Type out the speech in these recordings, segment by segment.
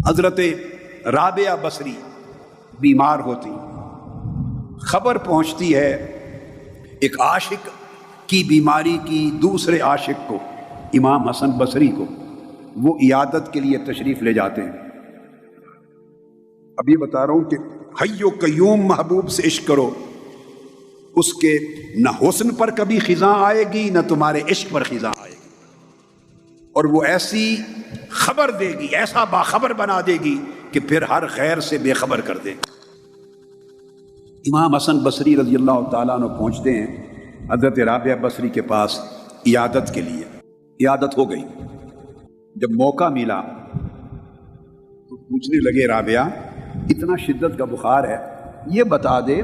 حضرت رابعہ بصری بیمار ہوتی، خبر پہنچتی ہے ایک عاشق کی بیماری کی دوسرے عاشق کو، امام حسن بصری کو، وہ عیادت کے لیے تشریف لے جاتے ہیں۔ اب یہ بتا رہا ہوں کہ حی و قیوم محبوب سے عشق کرو، اس کے نہ حسن پر کبھی خزاں آئے گی نہ تمہارے عشق پر خزاں آئے گی، اور وہ ایسی خبر دے گی، ایسا باخبر بنا دے گی کہ پھر ہر خیر سے بے خبر کر دے گی۔ امام حسن بصری رضی اللہ تعالیٰ عنہ پہنچتے ہیں حضرت رابعہ بصری کے پاس عیادت کے لیے۔ عیادت ہو گئی، جب موقع ملا تو پوچھنے لگے رابعہ اتنا شدت کا بخار ہے، یہ بتا دے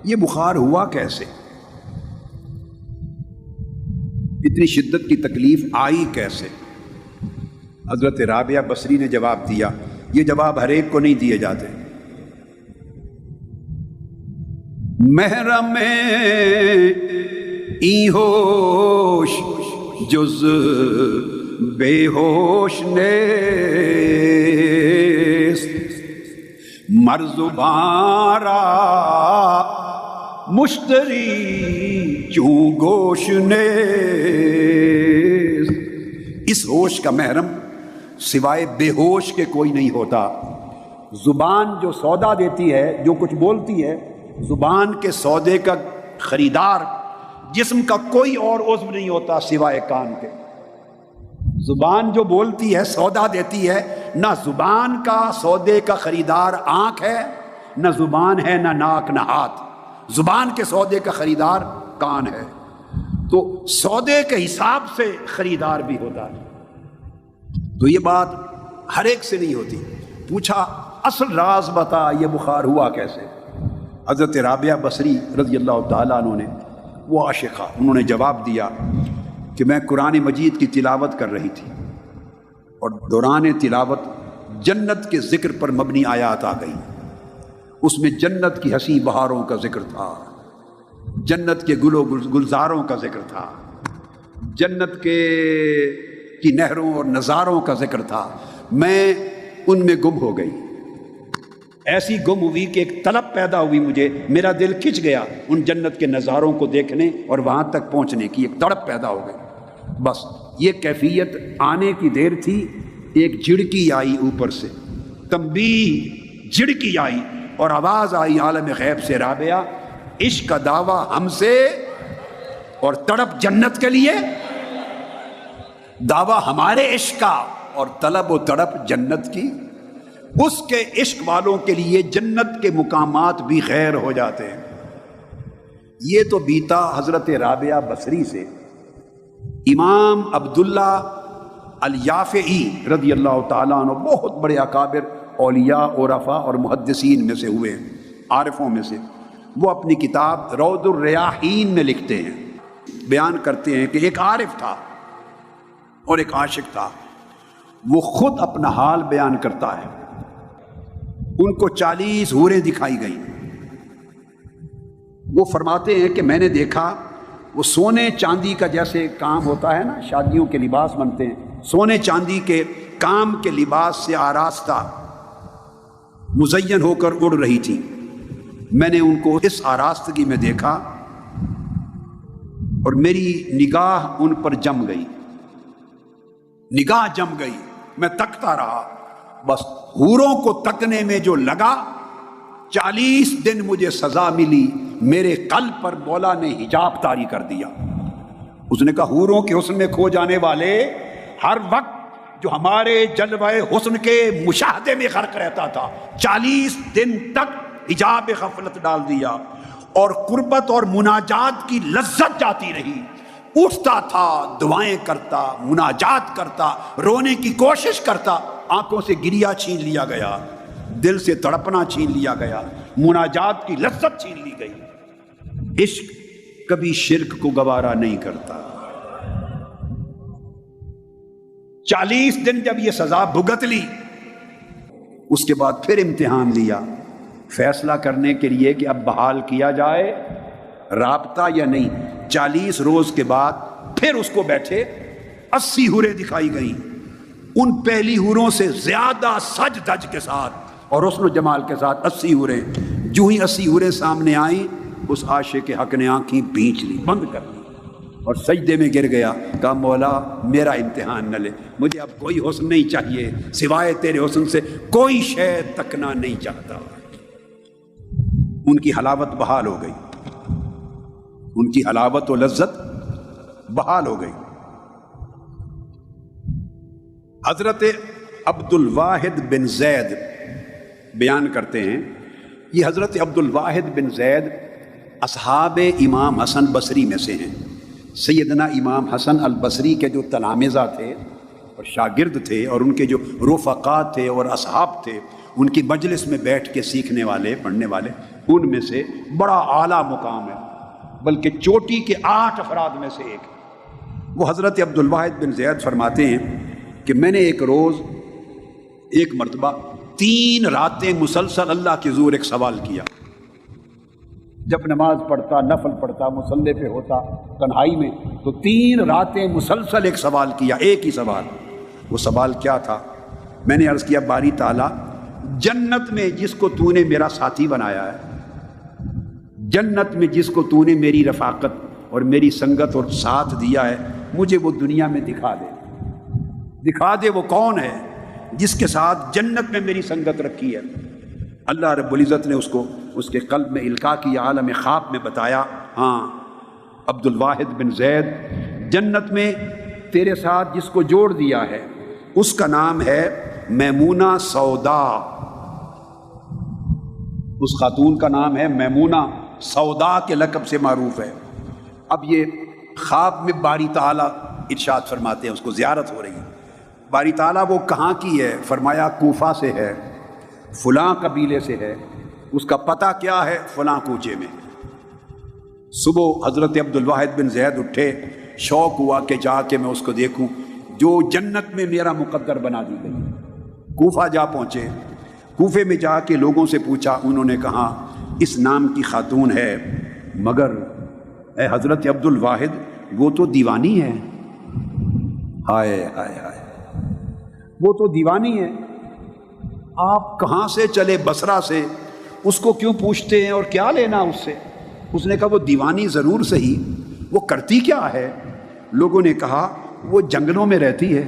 یہ بخار ہوا کیسے، اتنی شدت کی تکلیف آئی کیسے؟ حضرت رابعہ بصری نے جواب دیا، یہ جواب ہر ایک کو نہیں دیے جاتے۔ محرم ای ہوش جز بے ہوش نیست، مرز بارا مشتری چوں گوش نیست۔ اس ہوش کا محرم سوائے بے ہوش کے کوئی نہیں ہوتا۔ زبان جو سودا دیتی ہے، جو کچھ بولتی ہے، زبان کے سودے کا خریدار جسم کا کوئی اور عضو نہیں ہوتا سوائے کان کے۔ زبان جو بولتی ہے، سودا دیتی ہے، نہ زبان کا سودے کا خریدار آنکھ ہے، نہ زبان ہے، نہ ناک، نہ ہاتھ۔ زبان کے سودے کا خریدار کان ہے، تو سودے کے حساب سے خریدار بھی ہوتا ہے۔ تو یہ بات ہر ایک سے نہیں ہوتی۔ پوچھا اصل راز بتا، یہ بخار ہوا کیسے؟ حضرت رابعہ بصری رضی اللہ تعالیٰ عنہ نے، وہ عاشقہ، انہوں نے جواب دیا کہ میں قرآن مجید کی تلاوت کر رہی تھی، اور دوران تلاوت جنت کے ذکر پر مبنی آیات آ گئی۔ اس میں جنت کی حسین بہاروں کا ذکر تھا، جنت کے گل و گلزاروں کا ذکر تھا، جنت کی نہروں اور نظاروں کا ذکر تھا۔ میں ان میں گم ہو گئی، ایسی گم ہوئی کہ ایک طلب پیدا ہوئی مجھے، میرا دل کھنچ گیا ان جنت کے نظاروں کو دیکھنے اور وہاں تک پہنچنے کی، ایک تڑپ پیدا ہو گئی۔ بس یہ کیفیت آنے کی دیر تھی، ایک جھڑکی آئی اوپر سے، تنبیہ، جھڑکی آئی اور آواز آئی عالم غیب سے، رابعہ عشق کا دعویٰ ہم سے اور تڑپ جنت کے لیے، دعویٰ ہمارے عشق کا اور طلب و تڑپ جنت کی۔ اس کے عشق والوں کے لیے جنت کے مقامات بھی خیر ہو جاتے ہیں۔ یہ تو بیتا حضرت رابعہ بصری سے۔ امام عبداللہ الیافعی رضی اللہ تعالیٰ عنہ بہت بڑے اکابر اولیاء عرفاء اور محدثین میں سے ہوئے، عارفوں میں سے۔ وہ اپنی کتاب روض الریاحین میں لکھتے ہیں، بیان کرتے ہیں کہ ایک عارف تھا اور ایک عاشق تھا۔ وہ خود اپنا حال بیان کرتا ہے۔ ان کو 40 حوریں دکھائی گئیں۔ وہ فرماتے ہیں کہ میں نے دیکھا وہ سونے چاندی کا جیسے کام ہوتا ہے نا، شادیوں کے لباس بنتے ہیں، سونے چاندی کے کام کے لباس سے آراستہ مزین ہو کر اڑ رہی تھی۔ میں نے ان کو اس آراستگی میں دیکھا اور میری نگاہ ان پر جم گئی، نگاہ جم گئی، میں تکتا رہا۔ بس حوروں کو تکنے میں جو لگا، 40 دن مجھے سزا ملی، میرے قلب پر مولا نے حجاب طاری کر دیا۔ اس نے کہا حوروں کے حسن میں کھو جانے والے ہر وقت جو ہمارے جلوہ حسن کے مشاہدے میں غرق رہتا تھا، 40 دن تک حجاب غفلت ڈال دیا اور قربت اور مناجات کی لذت جاتی رہی۔ اٹھتا تھا، دعائیں کرتا، مناجات کرتا، رونے کی کوشش کرتا، آنکھوں سے گریا چھین لیا گیا، دل سے تڑپنا چھین لیا گیا، مناجات کی لذت چھین لی گئی۔ عشق کبھی شرک کو گوارا نہیں کرتا۔ 40 دن جب یہ سزا بھگت لی، اس کے بعد پھر امتحان لیا فیصلہ کرنے کے لیے کہ اب بحال کیا جائے رابطہ یا نہیں۔ 40 روز کے بعد پھر اس کو بیٹھے 80 حوریں دکھائی گئیں۔ ان پہلی حوروں سے زیادہ سج دج کے ساتھ اور حسن و جمال کے ساتھ 80 حوریں، جو ہی 80 حوریں سامنے آئیں اس عاشق کے حق نے آنکھیں بھینچ لی، بند کر لی اور سجدے میں گر گیا، کہا مولا میرا امتحان نہ لے، مجھے اب کوئی حسن نہیں چاہیے، سوائے تیرے حسن سے کوئی شے تکنا نہیں چاہتا۔ ان کی حلاوت بحال ہو گئی، ان کی حلاوت و لذت بحال ہو گئی۔ حضرت عبد الواحد بن زید بیان کرتے ہیں، یہ حضرت عبد الواحد بن زید اصحاب امام حسن بصری میں سے ہیں۔ سیدنا امام حسن البصری کے جو تلامذہ تھے اور شاگرد تھے اور ان کے جو رفقا تھے اور اصحاب تھے، ان کی مجلس میں بیٹھ کے سیکھنے والے پڑھنے والے، ان میں سے بڑا اعلیٰ مقام ہے، بلکہ چوٹی کے 8 افراد میں سے ایک۔ وہ حضرت عبد الواحد بن زید فرماتے ہیں کہ میں نے ایک مرتبہ 3 راتیں مسلسل اللہ کے حضور ایک سوال کیا۔ جب نماز پڑھتا، نفل پڑھتا، مصلی پہ ہوتا تنہائی میں، تو 3 راتیں مسلسل ایک سوال کیا، ایک ہی سوال۔ وہ سوال کیا تھا؟ میں نے عرض کیا باری تعالیٰ، جنت میں جس کو تو نے میرا ساتھی بنایا ہے، جنت میں جس کو تو نے میری رفاقت اور میری سنگت اور ساتھ دیا ہے، مجھے وہ دنیا میں دکھا دے، دکھا دے وہ کون ہے جس کے ساتھ جنت میں میری سنگت رکھی ہے۔ اللہ رب العزت نے اس کے قلب میں القاء کی، عالم خواب میں بتایا، ہاں عبد الواحد بن زید، جنت میں تیرے ساتھ جس کو جوڑ دیا ہے اس کا نام ہے میمونہ سودا، اس خاتون کا نام ہے میمونہ سودا کے لقب سے معروف ہے۔ اب یہ خواب میں باری تعالیٰ ارشاد فرماتے ہیں، اس کو زیارت ہو رہی ہے، باری تعالیٰ وہ کہاں کی ہے؟ فرمایا کوفہ سے ہے، فلاں قبیلے سے ہے، اس کا پتہ کیا ہے؟ فلاں کوچے میں۔ صبح حضرت عبد الواحد بن زید اٹھے، شوق ہوا کہ جا کے میں اس کو دیکھوں جو جنت میں میرا مقدر بنا دی گئی۔ کوفہ جا پہنچے، کوفے میں جا کے لوگوں سے پوچھا، انہوں نے کہا اس نام کی خاتون ہے، مگر اے حضرت عبد الواحد وہ تو دیوانی ہے۔ ہائے ہائے ہائے، وہ تو دیوانی ہے، آپ کہاں سے چلے؟ بصرہ سے، اس کو کیوں پوچھتے ہیں اور کیا لینا اس سے؟ اس نے کہا وہ دیوانی ضرور صحیح، وہ کرتی کیا ہے؟ لوگوں نے کہا وہ جنگلوں میں رہتی ہے،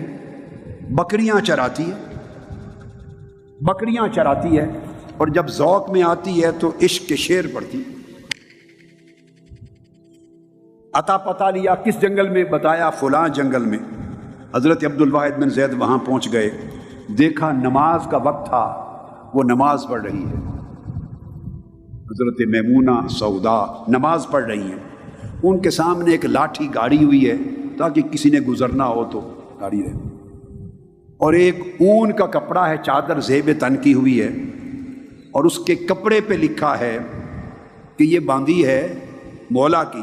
بکریاں چراتی ہے، بکریاں چراتی ہے، اور جب ذوق میں آتی ہے تو عشق کے شعر پڑھتی۔ عطا پتہ لیا کس جنگل میں؟ بتایا فلاں جنگل میں۔ حضرت عبد الواحد بن زید وہاں پہنچ گئے، دیکھا نماز کا وقت تھا، وہ نماز پڑھ رہی ہے، حضرت میمونہ سودا نماز پڑھ رہی ہیں، ان کے سامنے ایک لاٹھی گاڑی ہوئی ہے تاکہ کسی نے گزرنا ہو تو گاڑی رہے، اور ایک اون کا کپڑا ہے، چادر زیب تن کی ہوئی ہے، اور اس کے کپڑے پہ لکھا ہے کہ یہ باندھی ہے مولا کی،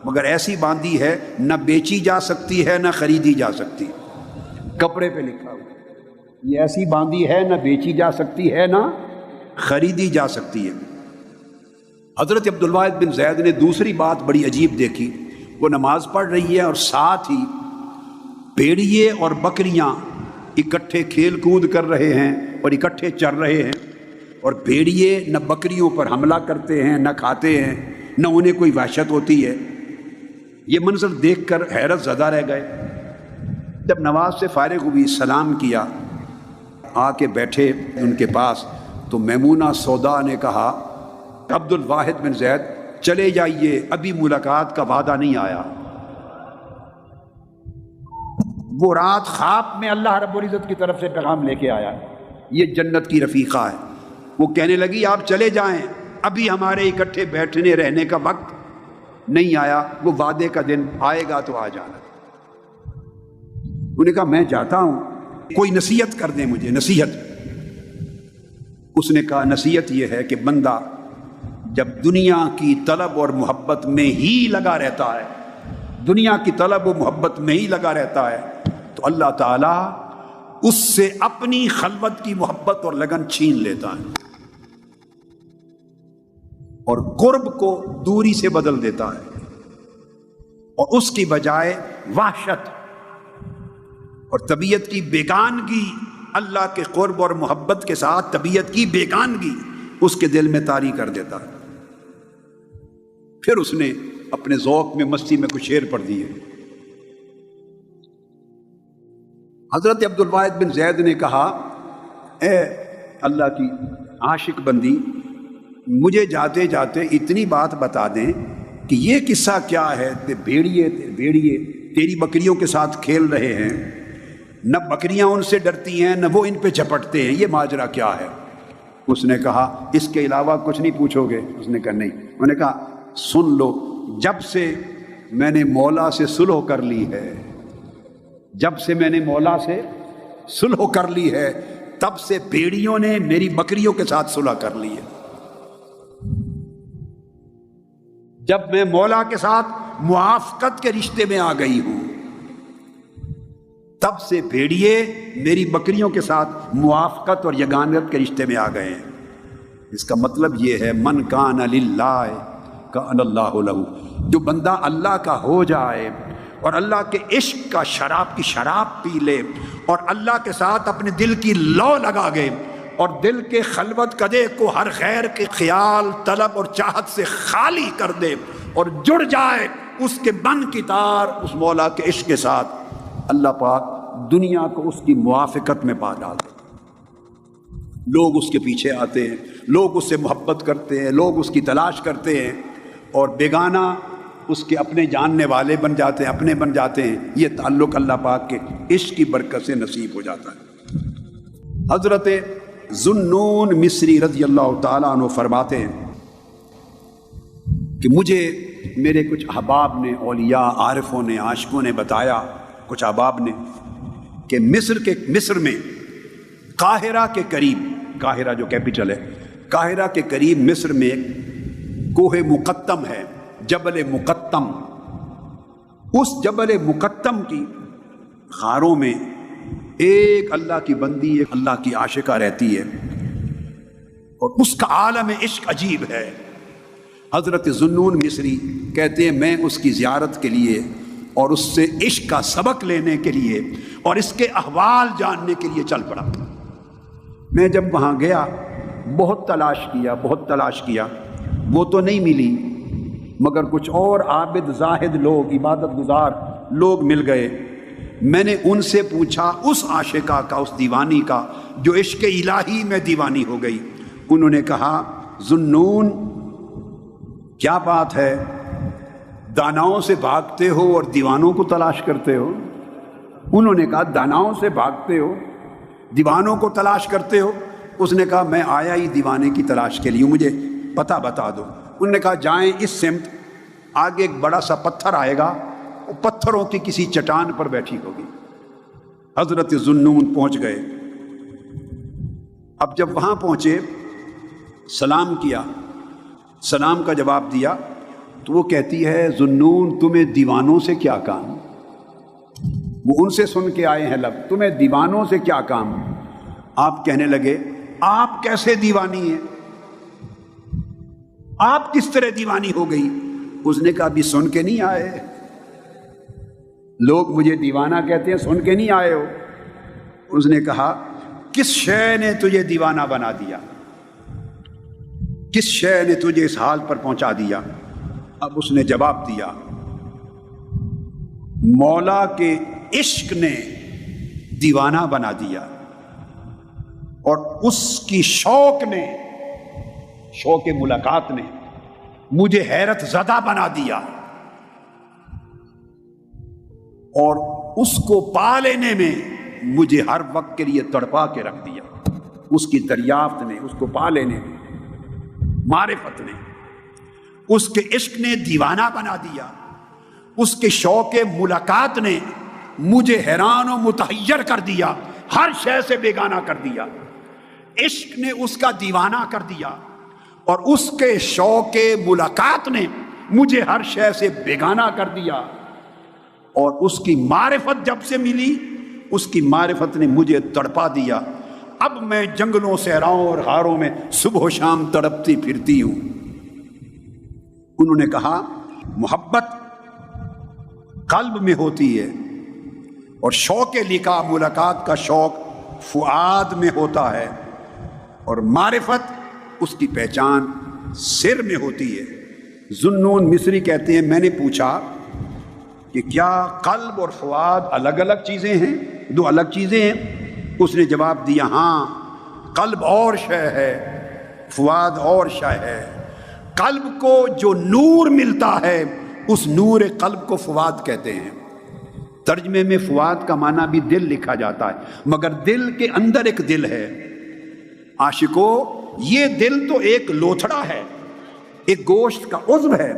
مگر ایسی باندھی ہے نہ بیچی جا سکتی ہے نہ خریدی جا سکتی۔ کپڑے پہ لکھا ہوا یہ ایسی باندھی ہے نہ بیچی جا سکتی ہے نہ خریدی جا سکتی ہے۔ حضرت عبد الواحد بن زید نے دوسری بات بڑی عجیب دیکھی، وہ نماز پڑھ رہی ہے اور ساتھ ہی بھیڑیے اور بکریاں اکٹھے کھیل کود کر رہے ہیں اور اکٹھے چر رہے ہیں، اور بھیڑیے نہ بکریوں پر حملہ کرتے ہیں نہ کھاتے ہیں، نہ انہیں کوئی وحشت ہوتی ہے۔ یہ منظر دیکھ کر حیرت زدہ رہ گئے۔ جب نماز سے فارغ ہوئی، سلام کیا، آ کے بیٹھے ان کے پاس، تو میمونہ سودا نے کہا عبد الواحد بن زید چلے جائیے، ابھی ملاقات کا وعدہ نہیں آیا۔ وہ رات خواب میں اللہ رب العزت کی طرف سے پیغام لے کے آیا، یہ جنت کی رفیقہ ہے۔ وہ کہنے لگی آپ چلے جائیں، ابھی ہمارے اکٹھے بیٹھنے رہنے کا وقت نہیں آیا، وہ وعدے کا دن آئے گا تو آ جانا۔ انہوں نے کہا میں جاتا ہوں، کوئی نصیحت کر دیں مجھے، نصیحت۔ اس نے کہا نصیحت یہ ہے کہ بندہ جب دنیا کی طلب اور محبت میں ہی لگا رہتا ہے، دنیا کی طلب و محبت میں ہی لگا رہتا ہے، تو اللہ تعالیٰ اس سے اپنی خلوت کی محبت اور لگن چھین لیتا ہے اور قرب کو دوری سے بدل دیتا ہے، اور اس کی بجائے وحشت اور طبیعت کی بیگانگی، اللہ کے قرب اور محبت کے ساتھ طبیعت کی بیگانگی اس کے دل میں طاری کر دیتا ہے۔ پھر اس نے اپنے ذوق میں مستی میں کچھ شعر پڑھ دیے۔ حضرت عبد الواحد بن زید نے کہا، اے اللہ کی عاشق بندی، مجھے جاتے جاتے اتنی بات بتا دیں کہ یہ قصہ کیا ہے؟ بھیڑیے تیری بکریوں کے ساتھ کھیل رہے ہیں، نہ بکریاں ان سے ڈرتی ہیں نہ وہ ان پہ جھپٹتے ہیں، یہ ماجرا کیا ہے؟ اس نے کہا اس کے علاوہ کچھ نہیں پوچھو گے؟ اس نے کہا نہیں۔ انہوں نے کہا سن لو، جب سے میں نے مولا سے صلح کر لی ہے، جب سے میں نے مولا سے صلح کر لی ہے، تب سے بھیڑیوں نے میری بکریوں کے ساتھ صلح کر لی ہے۔ جب میں مولا کے ساتھ موافقت کے رشتے میں آ گئی ہوں، تب سے بھیڑیے میری بکریوں کے ساتھ موافقت اور یگانت کے رشتے میں آ گئے ہیں۔ اس کا مطلب یہ ہے من کان للہ کان اللہ لہ، جو بندہ اللہ کا ہو جائے اور اللہ کے عشق کا شراب کی شراب پی لے اور اللہ کے ساتھ اپنے دل کی لو لگا گئے اور دل کے خلوت کدے کو ہر خیر کے خیال طلب اور چاہت سے خالی کر دے اور جڑ جائے اس کے من کی تار اس مولا کے عشق کے ساتھ، اللہ پاک دنیا کو اس کی موافقت میں پا ڈال دے۔ لوگ اس کے پیچھے آتے ہیں، لوگ اس سے محبت کرتے ہیں، لوگ اس کی تلاش کرتے ہیں، اور بیگانہ اس کے اپنے جاننے والے بن جاتے ہیں، اپنے بن جاتے ہیں۔ یہ تعلق اللہ پاک کے عشق کی برکت سے نصیب ہو جاتا ہے۔ حضرت ذوالنون مصری رضی اللہ تعالیٰ عنہ فرماتے ہیں کہ مجھے میرے کچھ احباب نے، اولیاء، عارفوں نے، عاشقوں نے بتایا، کچھ احباب نے، کہ مصر میں قاہرہ کے قریب، قاہرہ جو کیپٹل ہے، قاہرہ کے قریب مصر میں کوہ مقتم ہے، جبل مقتم۔ اس جبل مقتم کی غاروں میں ایک اللہ کی بندی، ایک اللہ کی عاشقہ رہتی ہے، اور اس کا عالم عشق عجیب ہے۔ حضرت ذوالنون مصری کہتے ہیں میں اس کی زیارت کے لیے اور اس سے عشق کا سبق لینے کے لیے اور اس کے احوال جاننے کے لیے چل پڑا۔ میں جب وہاں گیا بہت تلاش کیا، وہ تو نہیں ملی، مگر کچھ اور عابد زاہد لوگ، عبادت گزار لوگ مل گئے۔ میں نے ان سے پوچھا اس عاشقہ کا، اس دیوانی کا جو عشق الہی میں دیوانی ہو گئی۔ انہوں نے کہا ذوالنون کیا بات ہے، داناؤں سے بھاگتے ہو اور دیوانوں کو تلاش کرتے ہو؟ انہوں نے کہا داناؤں سے بھاگتے ہو، دیوانوں کو تلاش کرتے ہو؟ اس نے کہا میں آیا ہی دیوانے کی تلاش کے لیے، مجھے پتہ بتا دو۔ انہوں نے کہا جائیں اس سمت، آگے ایک بڑا سا پتھر آئے گا، وہ پتھروں کی کسی چٹان پر بیٹھی ہوگی۔ حضرت ذوالنون پہنچ گئے۔ اب جب وہاں پہنچے، سلام کیا، سلام کا جواب دیا، تو وہ کہتی ہے ذوالنون تمہیں دیوانوں سے کیا کام؟ وہ ان سے سن کے آئے ہیں لفظ، تمہیں دیوانوں سے کیا کام؟ آپ کہنے لگے آپ کیسے دیوانی ہیں، آپ کس طرح دیوانی ہو گئی؟ اس نے کہا ابھی سن کے نہیں آئے، لوگ مجھے دیوانہ کہتے ہیں، سن کے نہیں آئے ہو۔ اس نے کہا کس شے نے تجھے دیوانہ بنا دیا، کس شے نے تجھے اس حال پر پہنچا دیا؟ اب اس نے جواب دیا مولا کے عشق نے دیوانہ بنا دیا، اور اس کی شوق نے، شوق ملاقات نے مجھے حیرت زدہ بنا دیا، اور اس کو پا لینے میں مجھے ہر وقت کے لیے تڑپا کے رکھ دیا۔ اس کی دریافت نے، اس کو پا لینے میں، معرفت نے، اس کے عشق نے دیوانہ بنا دیا، اس کے شوق ملاقات نے مجھے حیران و متحیر کر دیا، ہر شے سے بیگانہ کر دیا۔ عشق نے اس کا دیوانہ کر دیا، اور اس کے شوق ملاقات نے مجھے ہر شے سے بیگانہ کر دیا، اور اس کی معرفت جب سے ملی، اس کی معرفت نے مجھے تڑپا دیا۔ اب میں جنگلوں، صحراؤں اور غاروں میں صبح و شام تڑپتی پھرتی ہوں۔ انہوں نے کہا محبت قلب میں ہوتی ہے اور شوق لقاء ملاقات کا شوق فؤاد میں ہوتا ہے، اور معرفت اس کی پہچان سر میں ہوتی ہے۔ ذوالنون مصری کہتے ہیں میں نے پوچھا کہ کیا قلب اور فؤاد الگ الگ چیزیں ہیں، دو الگ چیزیں ہیں؟ اس نے جواب دیا ہاں، قلب اور شے ہے، فؤاد اور شے ہے۔ قلب کو جو نور ملتا ہے اس نور قلب کو فؤاد کہتے ہیں۔ ترجمے میں فؤاد کا معنی بھی دل لکھا جاتا ہے، مگر دل کے اندر ایک دل ہے۔ عاشقو، یہ دل تو ایک لوتھڑا ہے، ایک گوشت کا عضو ہے،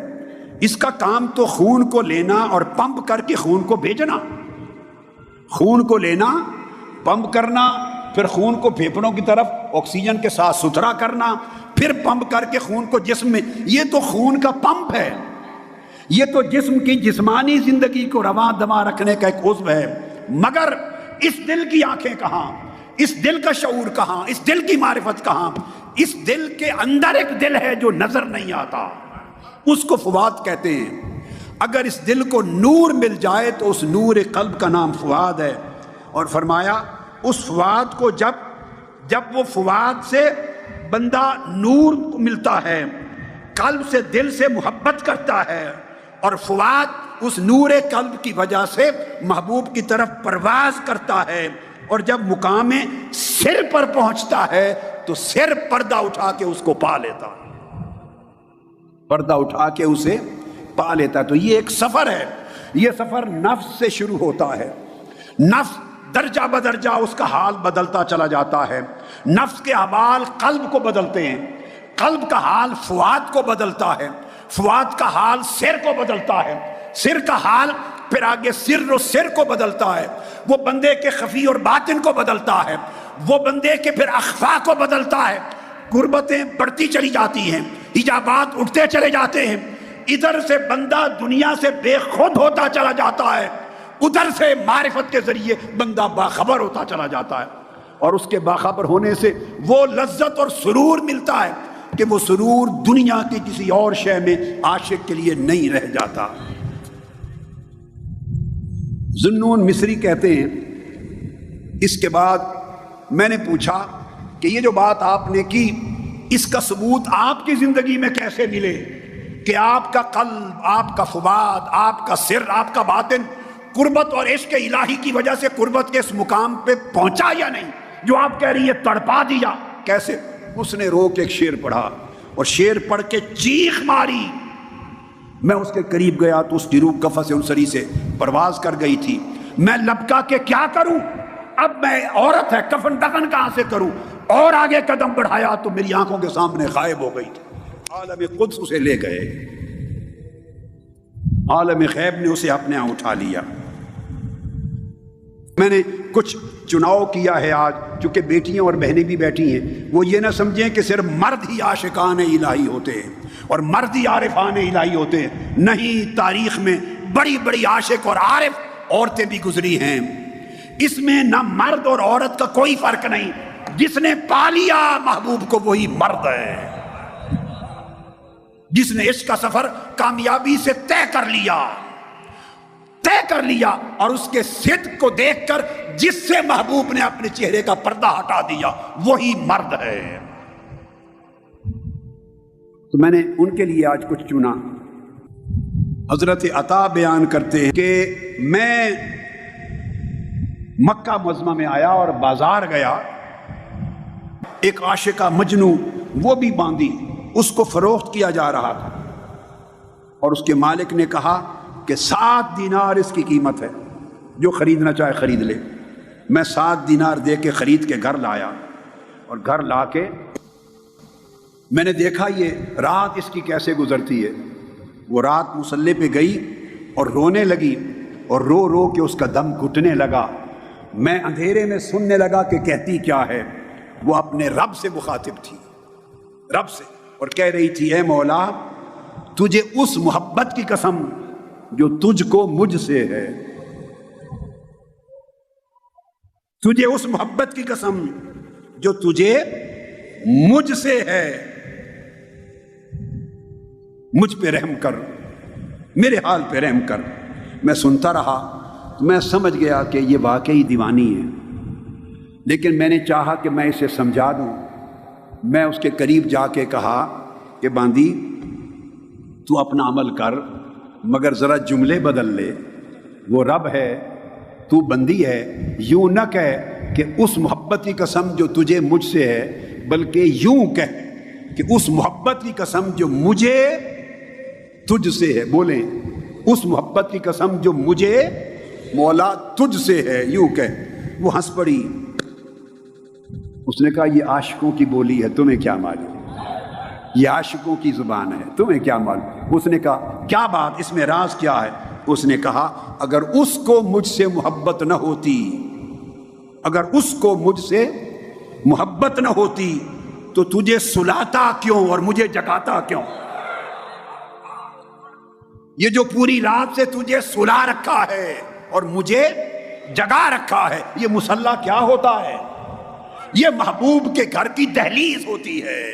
اس کا کام تو خون کو لینا اور پمپ کر کے خون کو بھیجنا، خون کو لینا، پمپ کرنا، پھر خون کو پھیپھڑوں کی طرف آکسیجن کے ساتھ ستھرا کرنا، پھر پمپ کر کے خون کو جسم میں، یہ تو خون کا پمپ ہے، یہ تو جسم کی جسمانی زندگی کو رواں دواں رکھنے کا ایک عضو ہے۔ مگر اس دل کی آنکھیں کہاں، اس دل کا شعور کہاں، اس دل کی معرفت کہاں؟ اس دل کے اندر ایک دل ہے جو نظر نہیں آتا، اس کو فؤاد کہتے ہیں۔ اگر اس دل کو نور مل جائے تو اس نور قلب کا نام فؤاد ہے۔ اور فرمایا اس فؤاد کو جب وہ فؤاد سے بندہ نور ملتا ہے، قلب سے دل سے محبت کرتا ہے، اور فؤاد اس نور قلب کی وجہ سے محبوب کی طرف پرواز کرتا ہے، اور جب مقام سر پر پہنچتا ہے تو سر پردہ اٹھا کے اس کو پا لیتا ہے، پردہ اٹھا کے اسے پا لیتا ہے۔ تو یہ ایک سفر ہے، یہ سفر نفس سے شروع ہوتا ہے۔ نفس درجہ بدرجہ اس کا حال بدلتا چلا جاتا ہے، نفس کے احوال قلب کو بدلتے ہیں، قلب کا حال فؤاد کو بدلتا ہے، فؤاد کا حال سر کو بدلتا ہے، سر کا حال پھر آگے سر و سر کو بدلتا ہے، وہ بندے کے خفی اور باطن کو بدلتا ہے، وہ بندے کے پھر اخفا کو بدلتا ہے۔ غربتیں بڑھتی چلی جاتی ہیں، حجابات اٹھتے چلے جاتے ہیں، ادھر سے بندہ دنیا سے بے خود ہوتا چلا جاتا ہے، ادھر سے معرفت کے ذریعے بندہ باخبر ہوتا چلا جاتا ہے، اور اس کے باخبر ہونے سے وہ لذت اور سرور ملتا ہے کہ وہ سرور دنیا کی کسی اور شے میں عاشق کے لیے نہیں رہ جاتا۔ ذوالنون مصری کہتے ہیں اس کے بعد میں نے پوچھا کہ یہ جو بات آپ نے کی اس کا ثبوت آپ کی زندگی میں کیسے ملے کہ آپ کا قلب، آپ کا فؤاد، آپ کا سر، آپ کا باطن قربت اور عشق الہی کی وجہ سے قربت کے اس مقام پہ پہنچا یا نہیں جو آپ کہہ رہی ہے تڑپا دیا؟ کیسے؟ اس نے رو کے ایک شعر پڑھا اور شعر پڑھ کے چیخ ماری۔ میں اس کے قریب گیا تو اس کی روح قفس انصری سے پرواز کر گئی تھی۔ میں لبکا کے کیا کروں؟ اب میں عورت ہے، کفن دفن کہاں سے کروں؟ اور آگے قدم بڑھایا تو میری آنکھوں کے سامنے غائب ہو گئی تھی۔ عالم قدس اسے لے گئے، عالم غیب نے اسے اپنے ہاں اٹھا لیا۔ میں نے کچھ چناؤ کیا ہے آج، چونکہ بیٹیاں اور بہنیں بھی بیٹھی ہیں، وہ یہ نہ سمجھیں کہ صرف مرد ہی عاشقان الہی ہوتے ہیں اور مرد ہی عارفان الہی ہوتے ہیں۔ نہیں، تاریخ میں بڑی بڑی عاشق اور عارف عورتیں بھی گزری ہیں۔ اس میں نہ مرد اور عورت کا کوئی فرق نہیں، جس نے پا لیا محبوب کو وہی مرد ہے، جس نے عشق کا سفر کامیابی سے طے کر لیا اور اس کے صدق کو دیکھ کر جس سے محبوب نے اپنے چہرے کا پردہ ہٹا دیا وہی مرد ہے۔ تو میں نے ان کے لیے آج کچھ چنا۔ حضرت عطا بیان کرتے ہیں کہ میں مکہ معظمہ میں آیا اور بازار گیا، ایک عاشقہ مجنو وہ بھی باندھی، اس کو فروخت کیا جا رہا تھا، اور اس کے مالک نے کہا کہ 7 دینار اس کی قیمت ہے، جو خریدنا چاہے خرید لے۔ میں 7 دینار دے کے خرید کے گھر لایا، اور گھر لا کے میں نے دیکھا یہ رات اس کی کیسے گزرتی ہے۔ وہ رات مصلے پہ گئی اور رونے لگی، اور رو رو کے اس کا دم گھٹنے لگا۔ میں اندھیرے میں سننے لگا کہ کہتی کیا ہے۔ وہ اپنے رب سے مخاطب تھی، رب سے، اور کہہ رہی تھی اے مولا، تجھے اس محبت کی قسم جو تجھ کو مجھ سے ہے، تجھے اس محبت کی قسم جو تجھے مجھ سے ہے، مجھ پہ رحم کر، میرے حال پہ رحم کر۔ میں سنتا رہا میں سمجھ گیا کہ یہ واقعی دیوانی ہے، لیکن میں نے چاہا کہ میں اسے سمجھا دوں۔ میں اس کے قریب جا کے کہا کہ باندی تو اپنا عمل کر، مگر ذرا جملے بدل لے، وہ رب ہے، تو بندی ہے، یوں نہ کہہ کہ اس محبت کی قسم جو تجھے مجھ سے ہے، بلکہ یوں کہہ کہ اس محبت کی قسم جو مجھے تجھ سے ہے۔ بولیں، اس محبت کی قسم جو مجھے مولا تجھ سے ہے، یوں کہہ۔ وہ ہنس پڑی، اس نے کہا یہ عاشقوں کی بولی ہے، تمہیں کیا معلوم، یہ عاشقوں کی زبان ہے، تمہیں کیا معلوم۔ اس نے کہا کیا بات، اس میں راز کیا ہے؟ اس نے کہا اگر اس کو مجھ سے محبت نہ ہوتی، اگر اس کو مجھ سے محبت نہ ہوتی تو تجھے سلاتا کیوں اور مجھے جگاتا کیوں؟ یہ جو پوری رات سے تجھے سلا رکھا ہے اور مجھے جگا رکھا ہے، یہ مصلی کیا ہوتا ہے؟ یہ محبوب کے گھر کی دہلیز ہوتی ہے،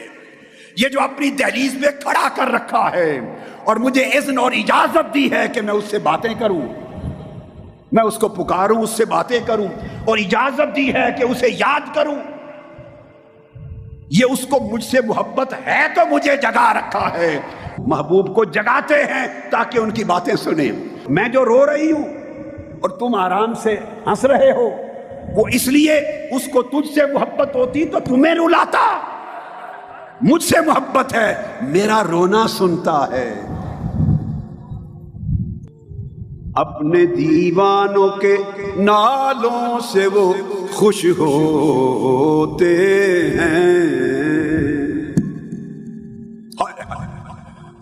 یہ جو اپنی دہلیز میں کھڑا کر رکھا ہے اور مجھے اذن اور اجازت دی ہے کہ میں اس سے باتیں کروں، میں اس کو پکاروں، اس سے باتیں کروں، اور اجازت دی ہے کہ اسے یاد کروں۔ یہ اس کو مجھ سے محبت ہے تو مجھے جگا رکھا ہے۔ محبوب کو جگاتے ہیں تاکہ ان کی باتیں سنیں۔ میں جو رو رہی ہوں اور تم آرام سے ہنس رہے ہو، وہ اس لیے اس کو تجھ سے محبت ہوتی تو تمہیں رلاتا۔ مجھ سے محبت ہے، میرا رونا سنتا ہے۔ اپنے دیوانوں کے نالوں سے وہ خوش ہوتے ہیں،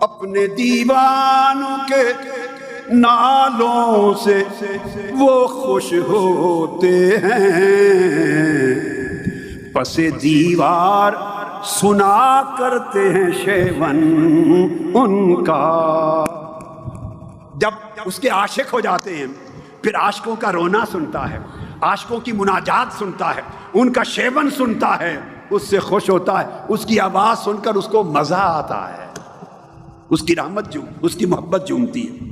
اپنے دیوانوں کے نالوں سے وہ خوش ہوتے ہیں، پس دیوار سنا کرتے ہیں شیون ان کا۔ جب اس کے عاشق ہو جاتے ہیں پھر عاشقوں کا رونا سنتا ہے، عاشقوں کی مناجات سنتا ہے، ان کا شیون سنتا ہے، اس سے خوش ہوتا ہے، اس کی آواز سن کر اس کو مزہ آتا ہے، اس کی رحمت اس کی محبت جھومتی ہے۔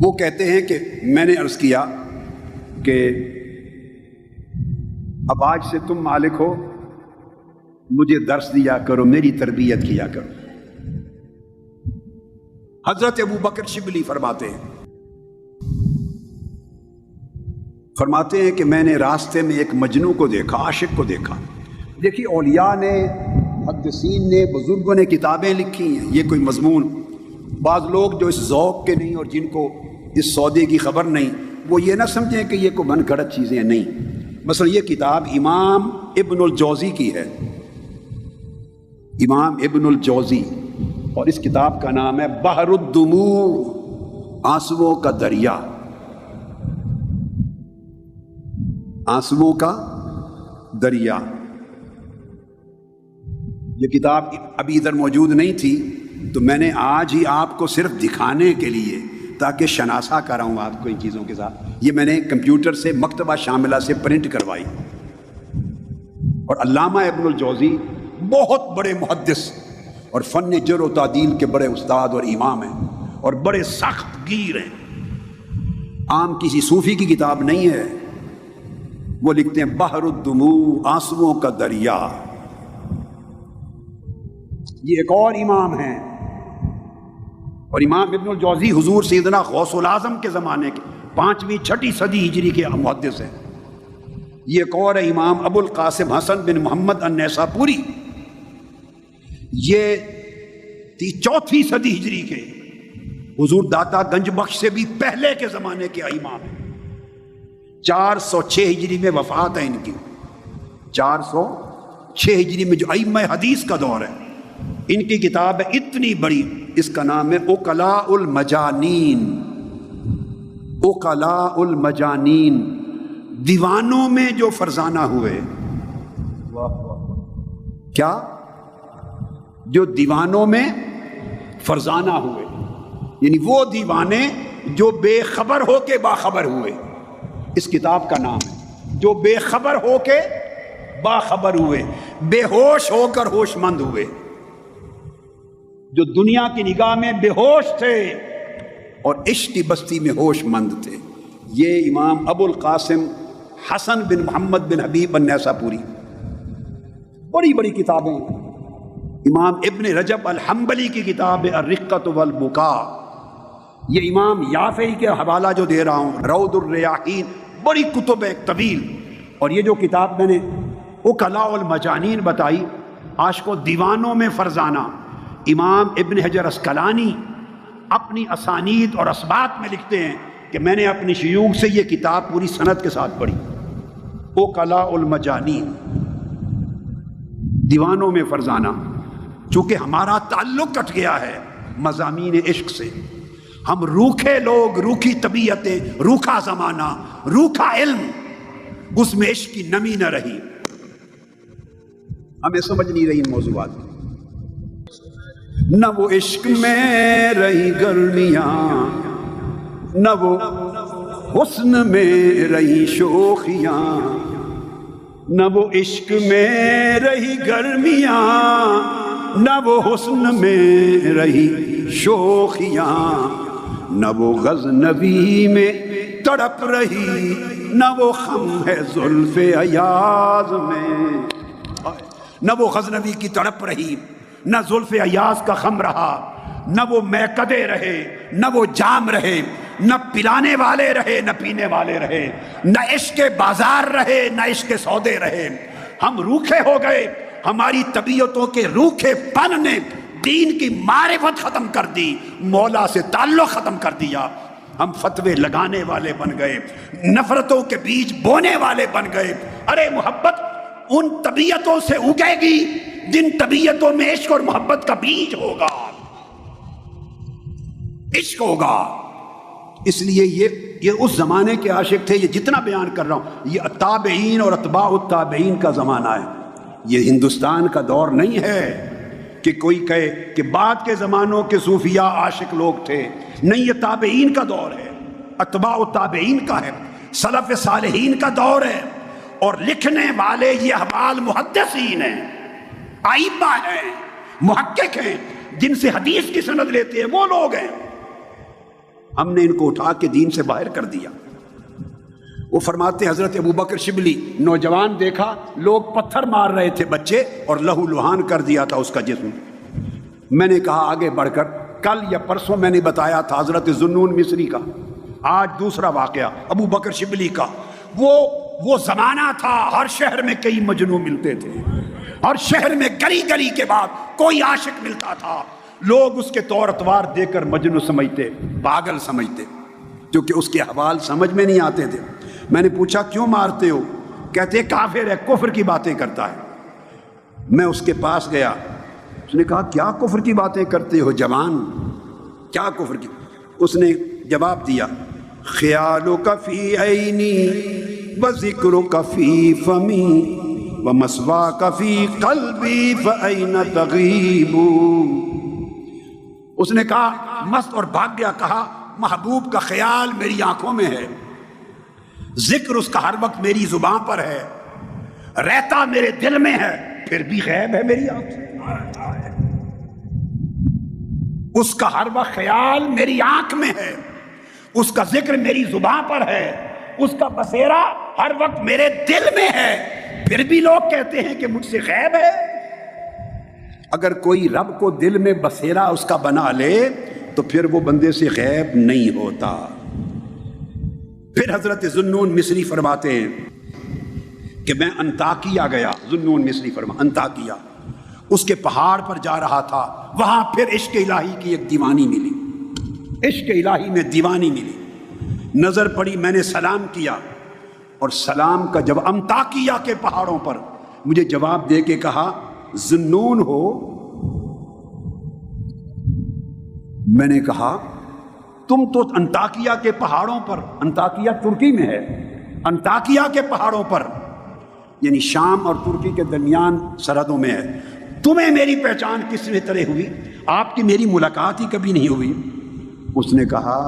وہ کہتے ہیں کہ میں نے عرض کیا کہ اب آج سے تم مالک ہو، مجھے درس دیا کرو، میری تربیت کیا کرو۔ حضرت ابو بکر شبلی فرماتے ہیں کہ میں نے راستے میں ایک مجنوں کو دیکھا، عاشق کو دیکھا۔ دیکھیے اولیاء نے، محدثین نے، بزرگوں نے کتابیں لکھی ہیں، یہ کوئی مضمون۔ بعض لوگ جو اس ذوق کے نہیں اور جن کو اس سودے کی خبر نہیں، وہ یہ نہ سمجھیں کہ یہ کوئی من گھڑت چیزیں نہیں۔ مثلا یہ کتاب امام ابن الجوزی کی ہے، امام ابن الجوزی، اور اس کتاب کا نام ہے بحر الدموع، آنسوؤں کا دریا، آنسوؤں کا دریا۔ یہ کتاب ابھی ادھر موجود نہیں تھی تو میں نے آج ہی آپ کو صرف دکھانے کے لیے، تاکہ شناسا کراؤں آپ کو ان چیزوں کے ساتھ، یہ میں نے کمپیوٹر سے مکتبہ شاملہ سے پرنٹ کروائی۔ اور علامہ ابن الجوزی بہت بڑے محدث اور فن جر و تعدیل کے بڑے استاد اور امام ہیں، اور بڑے سخت گیر ہیں، عام کسی صوفی کی کتاب نہیں ہے۔ وہ لکھتے ہیں بحر الدموع، آنسوؤں کا دریا۔ یہ ایک اور امام ہیں، اور امام ابن الجوزی حضور سیدنا غوث الاعظم کے زمانے کے 5ویں 6ٹھی صدی ہجری کے محدث ہیں۔ یہ ایک اور ہے امام ابو القاسم حسن بن محمد النیساپوری، یہ 4تھی صدی ہجری کے، حضور داتا گنج بخش سے بھی پہلے کے زمانے کے امام ہیں۔ 406 ہجری میں وفات ہے ان کی، 406 ہجری میں جو ائمہ حدیث کا دور ہے۔ ان کی کتاب ہے اتنی بڑی، اس کا نام ہے عقلاء المجانین، عقلاء المجانین، دیوانوں میں جو فرزانہ ہوئے۔ کیا؟ جو دیوانوں میں فرزانہ ہوئے، یعنی وہ دیوانے جو بے خبر ہو کے باخبر ہوئے، اس کتاب کا نام ہے، جو بے خبر ہو کے باخبر ہوئے، بے ہوش ہو کر ہوش مند ہوئے۔ جو دنیا کی نگاہ میں بے ہوش تھے، اور عشق کی بستی میں ہوش مند تھے۔ یہ امام ابو القاسم حسن بن محمد بن حبیب النیسابوری، بڑی بڑی کتابیں۔ امام ابن رجب الحنبلی کی کتاب الرقۃ والبکاء، یہ امام یافعی کے حوالہ جو دے رہا ہوں، روض الریاحین، بڑی کتب ایک طویل۔ اور یہ جو کتاب میں نے اکلاء المجانین بتائی، عاشقوں دیوانوں میں فرزانہ، امام ابن حجر اسقلانی اپنی اسانید اور اسبات میں لکھتے ہیں کہ میں نے اپنی شیوخ سے یہ کتاب پوری سند کے ساتھ پڑھی، اکلاء المجانین، دیوانوں میں فرزانہ۔ چونکہ ہمارا تعلق کٹ گیا ہے مضامین عشق سے، ہم روکھے لوگ، روکھی طبیعتیں، روکھا زمانہ، روکھا علم، اس میں عشق کی نمی نہ رہی، ہمیں سمجھ نہیں رہی ان موضوعات۔ نہ وہ عشق میں رہی گرمیاں، نہ وہ حسن میں رہی شوخیاں، نہ وہ عشق میں رہی گرمیاں، نہ وہ حسن میں رہی شوخیاں، نہ وہ غزنوی میں تڑپ رہی، نہ وہ خم ہے زلف ایاز میں، نہ وہ غزنوی کی تڑپ رہی، نہ زلف ایاز کا خم رہا، نہ وہ میکدے رہے، نہ وہ جام رہے، نہ پلانے والے رہے نہ پینے والے رہے، نہ عشق بازار رہے نہ عشق سودے رہے۔ ہم روکھے ہو گئے، ہماری طبیعتوں کے روکھے پن نے دین کی معرفت ختم کر دی، مولا سے تعلق ختم کر دیا۔ ہم فتوے لگانے والے بن گئے، نفرتوں کے بیج بونے والے بن گئے۔ ارے محبت ان طبیعتوں سے اگے گی جن طبیعتوں میں عشق اور محبت کا بیج ہوگا، عشق ہوگا۔ اس لیے یہ اس زمانے کے عاشق تھے۔ یہ جتنا بیان کر رہا ہوں یہ تابعین اور اتباع التابعین کا زمانہ ہے، یہ ہندوستان کا دور نہیں ہے کہ کوئی کہے کہ بعد کے زمانوں کے صوفیاء عاشق لوگ تھے، نہیں، یہ تابعین کا دور ہے، اتباع التابعین کا ہے، سلف صالحین کا دور ہے۔ اور لکھنے والے یہ احوال محدثین ہیں، ائمہ ہیں، محقق ہیں، جن سے حدیث کی سند لیتے ہیں، وہ لوگ ہیں۔ ہم نے ان کو اٹھا کے دین سے باہر کر دیا۔ وہ فرماتے حضرت ابوبکر شبلی، نوجوان دیکھا لوگ پتھر مار رہے تھے بچے، اور لہو لہان کر دیا تھا اس کا جسم۔ میں نے کہا آگے بڑھ کر، کل یا پرسوں میں نے بتایا تھا حضرت ذوالنون مصری کا، آج دوسرا واقعہ ابوبکر شبلی کا۔ وہ زمانہ تھا ہر شہر میں کئی مجنوں ملتے تھے، ہر شہر میں گلی گلی کے بعد کوئی عاشق ملتا تھا، لوگ اس کے طور اتوار دے کر مجنوں سمجھتے، پاگل سمجھتے، کیونکہ اس کے احوال سمجھ میں نہیں آتے تھے۔ میں نے پوچھا کیوں مارتے ہو؟ کہتے کافر ہے، کفر کی باتیں کرتا ہے۔ میں اس کے پاس گیا، اس نے کہا کیا کفر کی باتیں کرتے ہو جوان، کیا کفر کی؟ اس نے جواب دیا، خیالک فی عینی وذکرک فی فمی ومثواک فی قلبی فأین تغیب۔ اس نے کہا مست اور بھاگ گیا، کہا محبوب کا خیال میری آنکھوں میں ہے، ذکر اس کا ہر وقت میری زبان پر ہے، رہتا میرے دل میں ہے، پھر بھی غیب ہے میری آنکھ سے۔ اس کا ہر وقت خیال میری آنکھ میں ہے، اس کا ذکر میری زبان پر ہے، اس کا بصیرہ ہر وقت میرے دل میں ہے، پھر بھی لوگ کہتے ہیں کہ مجھ سے غیب ہے۔ اگر کوئی رب کو دل میں بصیرہ اس کا بنا لے تو پھر وہ بندے سے غیب نہیں ہوتا۔ پھر حضرت ذوالنون مصری فرماتے ہیں کہ میں انطاکیہ گیا، ذوالنون مصری فرما انطاکیہ، اس کے پہاڑ پر جا رہا تھا، وہاں پھر عشق الہی کی ایک دیوانی ملی، عشق الہی میں دیوانی ملی، نظر پڑی، میں نے سلام کیا، اور سلام کا جب انطاکیہ کے پہاڑوں پر مجھے جواب دے کے کہا ذوالنون ہو؟ میں نے کہا تم تو انطاکیہ کے پہاڑوں پر، انطاکیہ ترکی میں ہے، انطاکیہ کے پہاڑوں پر یعنی شام اور ترکی کے درمیان سرحدوں میں ہے، تمہیں میری پہچان کس طرح ہوئی؟ آپ کی میری ملاقات ہی کبھی نہیں ہوئی۔ اس نے کہا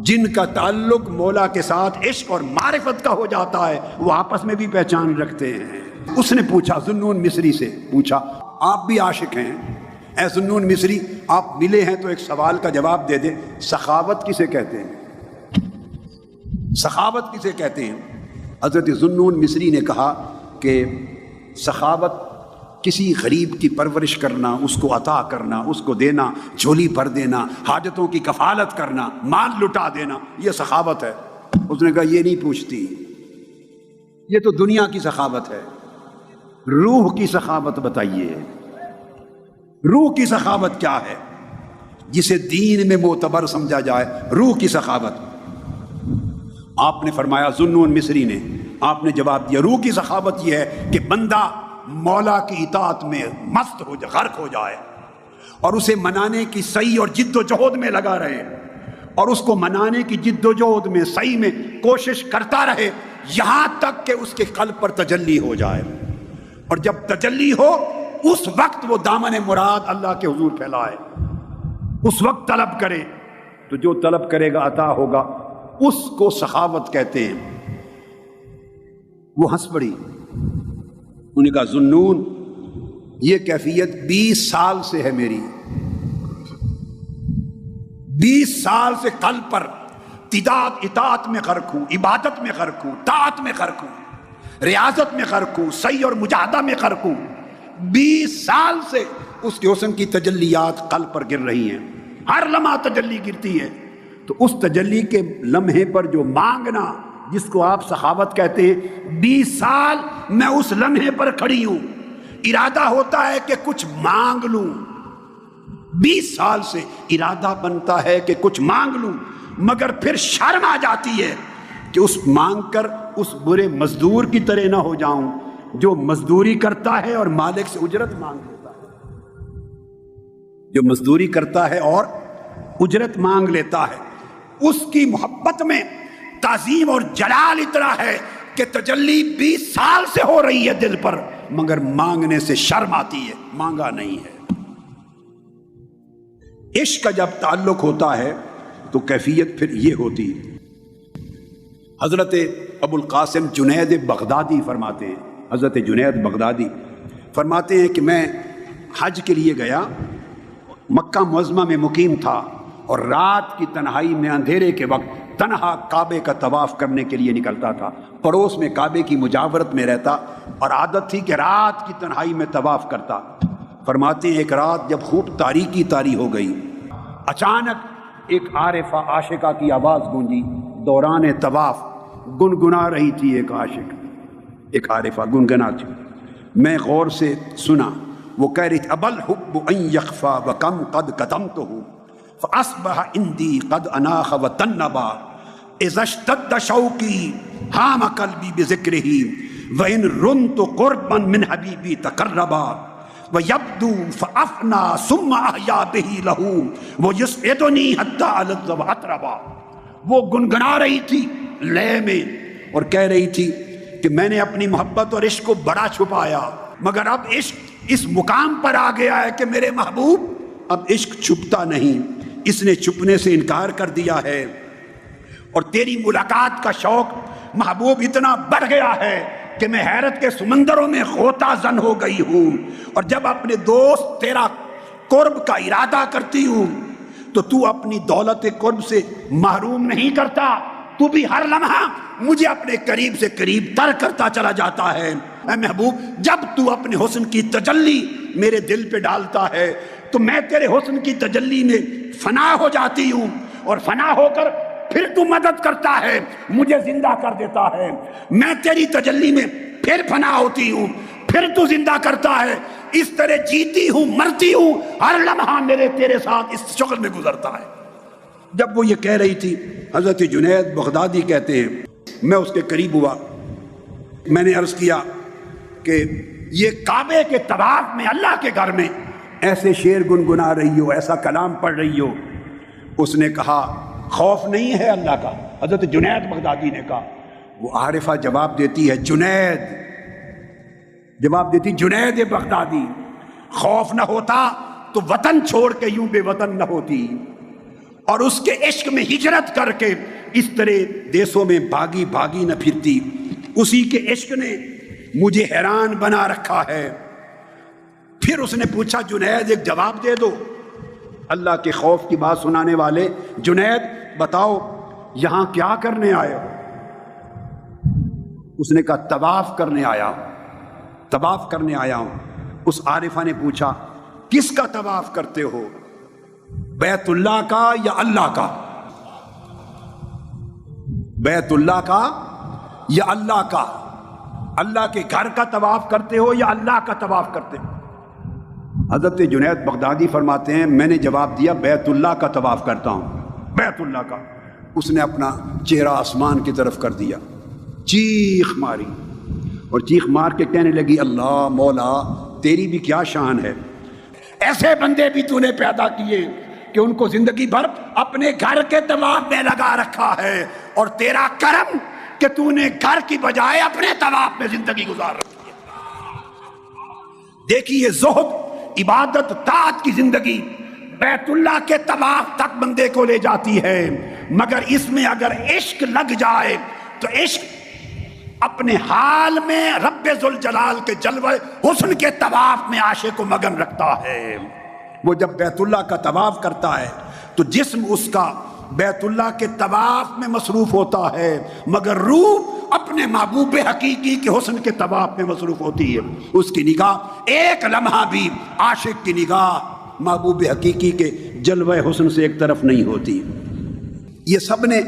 جن کا تعلق مولا کے ساتھ عشق اور معرفت کا ہو جاتا ہے وہ آپس میں بھی پہچان رکھتے ہیں۔ اس نے پوچھا، ذوالنون مصری سے پوچھا آپ بھی عاشق ہیں؟ اے ذوالنون مصری، آپ ملے ہیں تو ایک سوال کا جواب دے دیں، سخاوت کسے کہتے ہیں؟ سخاوت کسے کہتے ہیں؟ حضرت ذوالنون مصری نے کہا کہ سخاوت کسی غریب کی پرورش کرنا، اس کو عطا کرنا، اس کو دینا، جھولی بھر دینا، حاجتوں کی کفالت کرنا، مال لٹا دینا، یہ سخاوت ہے۔ اس نے کہا یہ نہیں پوچھتی، یہ تو دنیا کی سخاوت ہے، روح کی سخاوت بتائیے، روح کی سخاوت کیا ہے جسے دین میں معتبر سمجھا جائے؟ روح کی سخاوت آپ نے فرمایا، ذوالنون مصری نے، آپ نے جواب دیا، روح کی سخاوت یہ ہے کہ بندہ مولا کی اطاعت میں مست ہو جائے، غرق ہو جائے، اور اسے منانے کی سعی اور جد و جہد میں لگا رہے، اور اس کو منانے کی جد و جہد میں سعی میں کوشش کرتا رہے یہاں تک کہ اس کے قلب پر تجلی ہو جائے، اور جب تجلی ہو اس وقت وہ دامن مراد اللہ کے حضور پھیلائے، اس وقت طلب کرے، تو جو طلب کرے گا عطا ہوگا، اس کو سخاوت کہتے ہیں۔ وہ ہنس پڑی، انہوں نے کہا ذوالنون یہ کیفیت 20 سال سے ہے میری، 20 سال سے قلب پر اطاعت میں غرق ہوں، عبادت میں غرق ہوں، طاعت میں غرق ہوں، ریاضت میں غرق ہوں، سعی اور مجاہدہ میں غرق ہوں، 20 سال سے اس کے حسن کی تجلیات قلب پر گر رہی ہیں، ہر لمحہ تجلی گرتی ہے۔ تو اس تجلی کے لمحے پر جو مانگنا جس کو آپ سخاوت کہتے ہیں، 20 سال میں اس لمحے پر کھڑی ہوں، ارادہ ہوتا ہے کہ کچھ مانگ لوں، 20 سال سے ارادہ بنتا ہے کہ کچھ مانگ لوں، مگر پھر شرم آ جاتی ہے کہ اس مانگ کر اس برے مزدور کی طرح نہ ہو جاؤں جو مزدوری کرتا ہے اور مالک سے اجرت مانگ لیتا ہے، جو مزدوری کرتا ہے اور اجرت مانگ لیتا ہے۔ اس کی محبت میں تعظیم اور جلال اتنا ہے کہ تجلی 20 سال سے ہو رہی ہے دل پر، مگر مانگنے سے شرم آتی ہے، مانگا نہیں ہے۔ عشق کا جب تعلق ہوتا ہے تو کیفیت پھر یہ ہوتی ہے۔ حضرت ابو القاسم جنید بغدادی فرماتے ہیں، حضرت جنید بغدادی فرماتے ہیں کہ میں حج کے لیے گیا، مکہ معظمہ میں مقیم تھا، اور رات کی تنہائی میں اندھیرے کے وقت تنہا کعبے کا طواف کرنے کے لیے نکلتا تھا، پڑوس میں کعبے کی مجاورت میں رہتا، اور عادت تھی کہ رات کی تنہائی میں طواف کرتا۔ فرماتے ہیں ایک رات جب خوب تاریکی طاری ہو گئی، اچانک ایک عارفہ عاشقہ کی آواز گونجی، دوران طواف گنگنا رہی تھی ایک عاشق، ایک عارفہ گنگنا تھی، میں غور سے سنا، وہ کہہ رہی تھی ابل حب ان یخفا وکم قد کتمتہ فاصبح عندی قد اناخ وتنبا اذا اشتد شوقی حام قلبی بذکرہ وان رنت قربا من حبیبی تقربا ویبدو فافنا ثم احیا بہ لہ ویسعدنی حتی الذ واطربا۔ وہ گنگنا رہی تھی لے میں اور کہہ رہی تھی کہ میں نے اپنی محبت اور عشق کو بڑا چھپایا، مگر اب عشق اس مقام پر آ گیا ہے کہ میرے محبوب اب عشق چھپتا نہیں، اس نے چھپنے سے انکار کر دیا ہے، اور تیری ملاقات کا شوق محبوب اتنا بڑھ گیا ہے کہ میں حیرت کے سمندروں میں غوطہ زن ہو گئی ہوں، اور جب اپنے دوست تیرا قرب کا ارادہ کرتی ہوں تو تو اپنی دولت قرب سے محروم نہیں کرتا، تو بھی ہر لمحہ مجھے اپنے قریب سے قریب تر کرتا چلا جاتا ہے۔ اے محبوب جب تو اپنے حسن کی تجلی میرے دل پہ ڈالتا ہے تو میں تیرے حسن کی تجلی میں فنا ہو جاتی ہوں، اور فنا ہو کر پھر تو مدد کرتا ہے، مجھے زندہ کر دیتا ہے، میں تیری تجلی میں پھر فنا ہوتی ہوں، پھر تو زندہ کرتا ہے، اس طرح جیتی ہوں مرتی ہوں، ہر لمحہ میرے تیرے ساتھ اس شکل میں گزرتا ہے۔ جب وہ یہ کہہ رہی تھی، حضرت جنید بغدادی کہتے ہیں میں اس کے قریب ہوا، میں نے عرض کیا کہ یہ کعبے کے طواف میں اللہ کے گھر میں ایسے شعر گنگنا رہی ہو، ایسا کلام پڑھ رہی ہو، اس نے کہا خوف نہیں ہے اللہ کا؟ حضرت جنید بغدادی نے کہا، وہ عارفہ جواب دیتی ہے جنید بغدادی، خوف نہ ہوتا تو وطن چھوڑ کے یوں بے وطن نہ ہوتی، اور اس کے عشق میں ہجرت کر کے اس طرح دیسوں میں بھاگی بھاگی نہ پھرتی، اسی کے عشق نے مجھے حیران بنا رکھا ہے۔ پھر اس نے پوچھا جنید ایک جواب دے دو، اللہ کے خوف کی بات سنانے والے، جنید بتاؤ یہاں کیا کرنے آئے ہو؟ اس نے کہا طواف کرنے آیا ہوں، طواف کرنے آیا ہوں۔ اس عارفہ نے پوچھا کس کا طواف کرتے ہو، بیت اللہ کا یا اللہ کا؟ بیت اللہ کا یا اللہ کا؟ اللہ کے گھر کا طواف کرتے ہو یا اللہ کا طواف کرتے ہو؟ حضرت جنید بغدادی فرماتے ہیں میں نے جواب دیا بیت اللہ کا طواف کرتا ہوں، بیت اللہ کا۔ اس نے اپنا چہرہ آسمان کی طرف کر دیا، چیخ ماری اور چیخ مار کے کہنے لگی اللہ مولا تیری بھی کیا شان ہے، ایسے بندے بھی تو نے پیدا کیے کہ ان کو زندگی بھر اپنے گھر کے طواف میں لگا رکھا ہے، اور تیرا کرم کہ تو نے گھر کی بجائے اپنے طواف میں زندگی گزار رکھی ہے۔ دیکھیے زہد، عبادت، طاعت کی زندگی بیت اللہ کے طواف تک بندے کو لے جاتی ہے، مگر اس میں اگر عشق لگ جائے تو عشق اپنے حال میں رب ذوالجلال کے جلوہ حسن کے طواف میں عاشق کو مگن رکھتا ہے۔ وہ جب بیت اللہ کا طواف کرتا ہے تو جسم اس کا بیت اللہ کے طواف میں مصروف ہوتا ہے، مگر روح اپنے محبوب حقیقی کے حسن کے طواف میں مصروف ہوتی ہے۔ اس کی نگاہ ایک لمحہ بھی عاشق کی نگاہ محبوب حقیقی کے جلوہ حسن سے ایک طرف نہیں ہوتی۔ یہ سب نے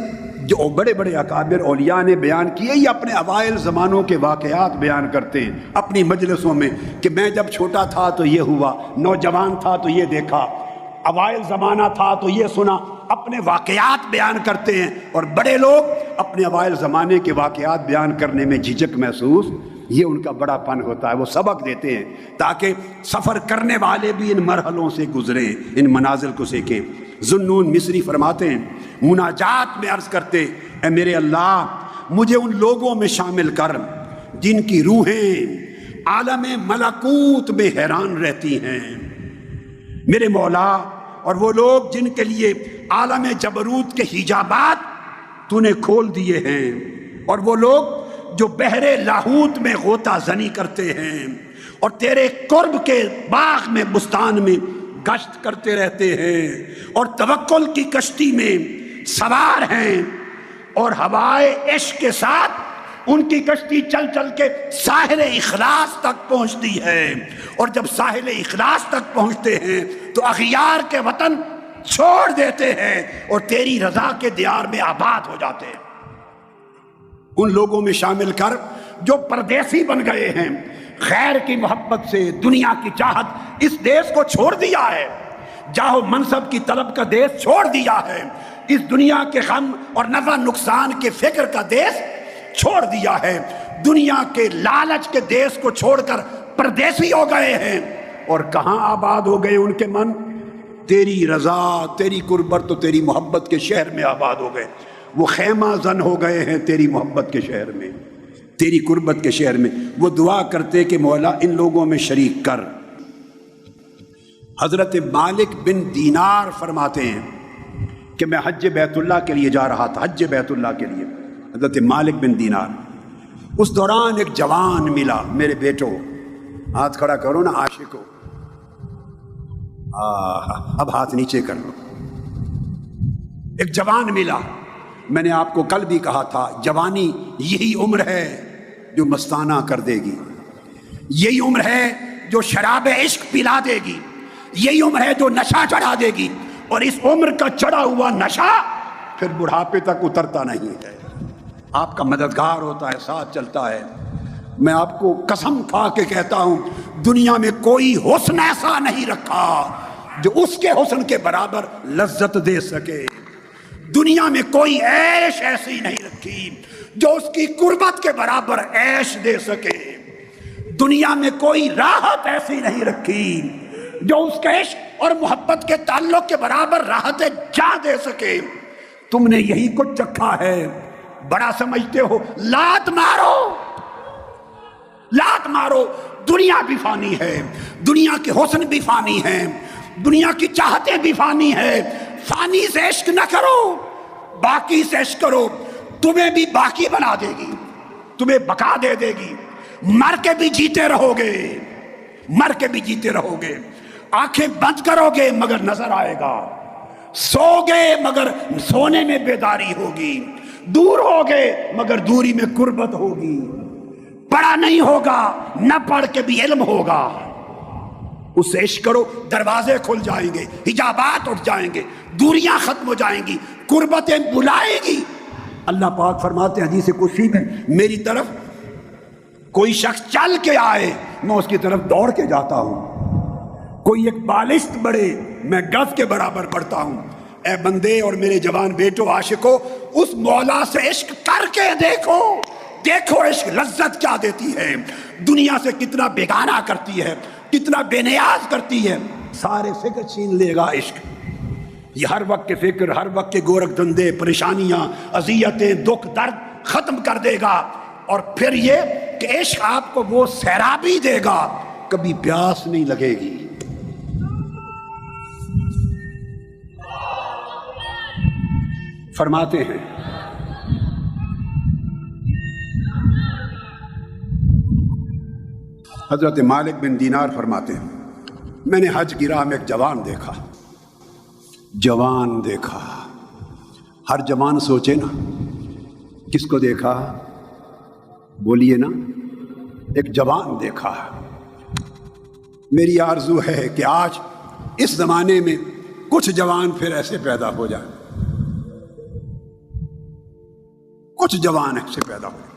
جو بڑے بڑے اکابر اولیاء نے بیان کیے، یہ اپنے اوائل زمانوں کے واقعات بیان کرتے ہیں اپنی مجلسوں میں کہ میں جب چھوٹا تھا تو یہ ہوا، نوجوان تھا تو یہ دیکھا، اوائل زمانہ تھا تو یہ سنا، اپنے واقعات بیان کرتے ہیں۔ اور بڑے لوگ اپنے اوائل زمانے کے واقعات بیان کرنے میں جھجک محسوس، یہ ان کا بڑا پن ہوتا ہے، وہ سبق دیتے ہیں تاکہ سفر کرنے والے بھی ان مرحلوں سے گزریں، ان منازل کو سیکھیں۔ ذوالنون مصری فرماتے ہیں مناجات میں عرض کرتے اے میرے اللہ مجھے ان لوگوں میں شامل کر جن کی روحیں عالم ملکوت میں حیران رہتی ہیں میرے مولا، اور وہ لوگ جن کے لیے عالم جبروت کے حجابات تو نے کھول دیے ہیں، اور وہ لوگ جو بحر لاہوت میں غوطہ زنی کرتے ہیں اور تیرے قرب کے باغ میں بستان میں گشت کرتے رہتے ہیں اور توکل کی کشتی میں سوار ہیں، اور ہوائے عشق کے ساتھ ان کی کشتی چل چل کے ساحل اخلاص تک پہنچتی ہے، اور جب ساحل اخلاص تک پہنچتے ہیں تو اغیار کے وطن چھوڑ دیتے ہیں اور تیری رضا کے دیار میں آباد ہو جاتے ہیں۔ ان لوگوں میں شامل کر جو پردیسی بن گئے ہیں، خیر کی محبت سے دنیا کی چاہت اس دیس کو چھوڑ دیا ہے، جاہ و منصب کی طلب کا دیس چھوڑ دیا ہے، اس دنیا کے غم اور نفع نقصان کے فکر کا دیس چھوڑ دیا ہے، دنیا کے لالچ کے دیس کو چھوڑ کر پردیسی ہو گئے ہیں، اور کہاں آباد ہو گئے ان کے من؟ تیری رضا، تیری قربت و تیری محبت کے شہر میں آباد ہو گئے، وہ خیمہ زن ہو گئے ہیں تیری محبت کے شہر میں، تیری قربت کے شہر میں۔ وہ دعا کرتے کہ مولا ان لوگوں میں شریک کر۔ حضرت مالک بن دینار فرماتے ہیں کہ میں حج بیت اللہ کے لیے جا رہا تھا، حج بیت اللہ کے لیے، حضرت مالک بن دینار، اس دوران ایک جوان ملا، میرے بیٹو ہاتھ کھڑا کرو نا عاشق ہو، اب ہاتھ نیچے کر لو، ایک جوان ملا۔ میں نے آپ کو کل بھی کہا تھا جوانی یہی عمر ہے جو مستانہ کر دے گی، یہی عمر ہے جو شراب عشق پلا دے گی، یہی عمر ہے جو نشہ چڑھا دے گی، اور اس عمر کا چڑھا ہوا نشہ پھر بڑھاپے تک اترتا نہیں ہے، آپ کا مددگار ہوتا ہے، ساتھ چلتا ہے۔ میں آپ کو قسم کھا کے کہتا ہوں دنیا میں کوئی حسن ایسا نہیں رکھا جو اس کے حسن کے برابر لذت دے سکے، دنیا میں کوئی عیش ایسی نہیں رکھی جو اس کی قربت کے برابر عیش دے سکے، دنیا میں کوئی راحت ایسی نہیں رکھی جو اس کے عشق اور محبت کے تعلق کے برابر راحت جاں دے سکے۔ تم نے یہی کچھ چکھا ہے، بڑا سمجھتے ہو، لات مارو، لات مارو، دنیا بھی فانی ہے، دنیا کے حسن بھی فانی ہے، دنیا کی چاہتیں بھی فانی ہے، فانی سے عشق نہ کرو، باقی سے عشق کرو، تمہیں بھی باقی بنا دے گی، تمہیں بقا دے دے گی، مر کے بھی جیتے رہو گے، مر کے بھی جیتے رہو گے، آنکھیں بند کرو گے مگر نظر آئے گا، سو گے مگر سونے میں بیداری ہوگی، دور ہوگے مگر دوری میں قربت ہوگی، پڑھا نہیں ہوگا نہ پڑھ کے بھی علم ہوگا، اس سے عشق کرو، دروازے کھل جائیں گے، حجابات اٹھ جائیں گے، دوریاں ختم ہو جائیں گی، قربتیں بلائیں گی۔ اللہ پاک فرماتے ہیں حدیث قدسی میں، میری طرف کوئی شخص چل کے آئے میں اس کی طرف دوڑ کے جاتا ہوں، کوئی ایک بالشت بڑھے میں گز کے برابر بڑھتا ہوں۔ اے بندے اور میرے جوان بیٹو عاشقو، اس مولا سے عشق کر کے دیکھو، دیکھو عشق لذت کیا دیتی ہے، دنیا سے کتنا بیگانہ کرتی ہے، کتنا بے نیاز کرتی ہے، سارے فکر چھین لے گا عشق۔ یہ ہر وقت کے فکر، ہر وقت کے گورکھ دھندے، پریشانیاں، اذیتیں، دکھ درد ختم کر دے گا، اور پھر یہ کہ عشق آپ کو وہ سیرابی دے گا، کبھی پیاس نہیں لگے گی۔ فرماتے ہیں حضرت مالک بن دینار فرماتے ہیں، میں نے حج کی راہ میں ایک جوان دیکھا، جوان دیکھا، ہر جوان سوچے نا کس کو دیکھا، بولیے نا، ایک جوان دیکھا۔ میری آرزو ہے کہ آج اس زمانے میں کچھ جوان پھر ایسے پیدا ہو جائیں، کچھ جوان ایسے پیدا ہو جائیں۔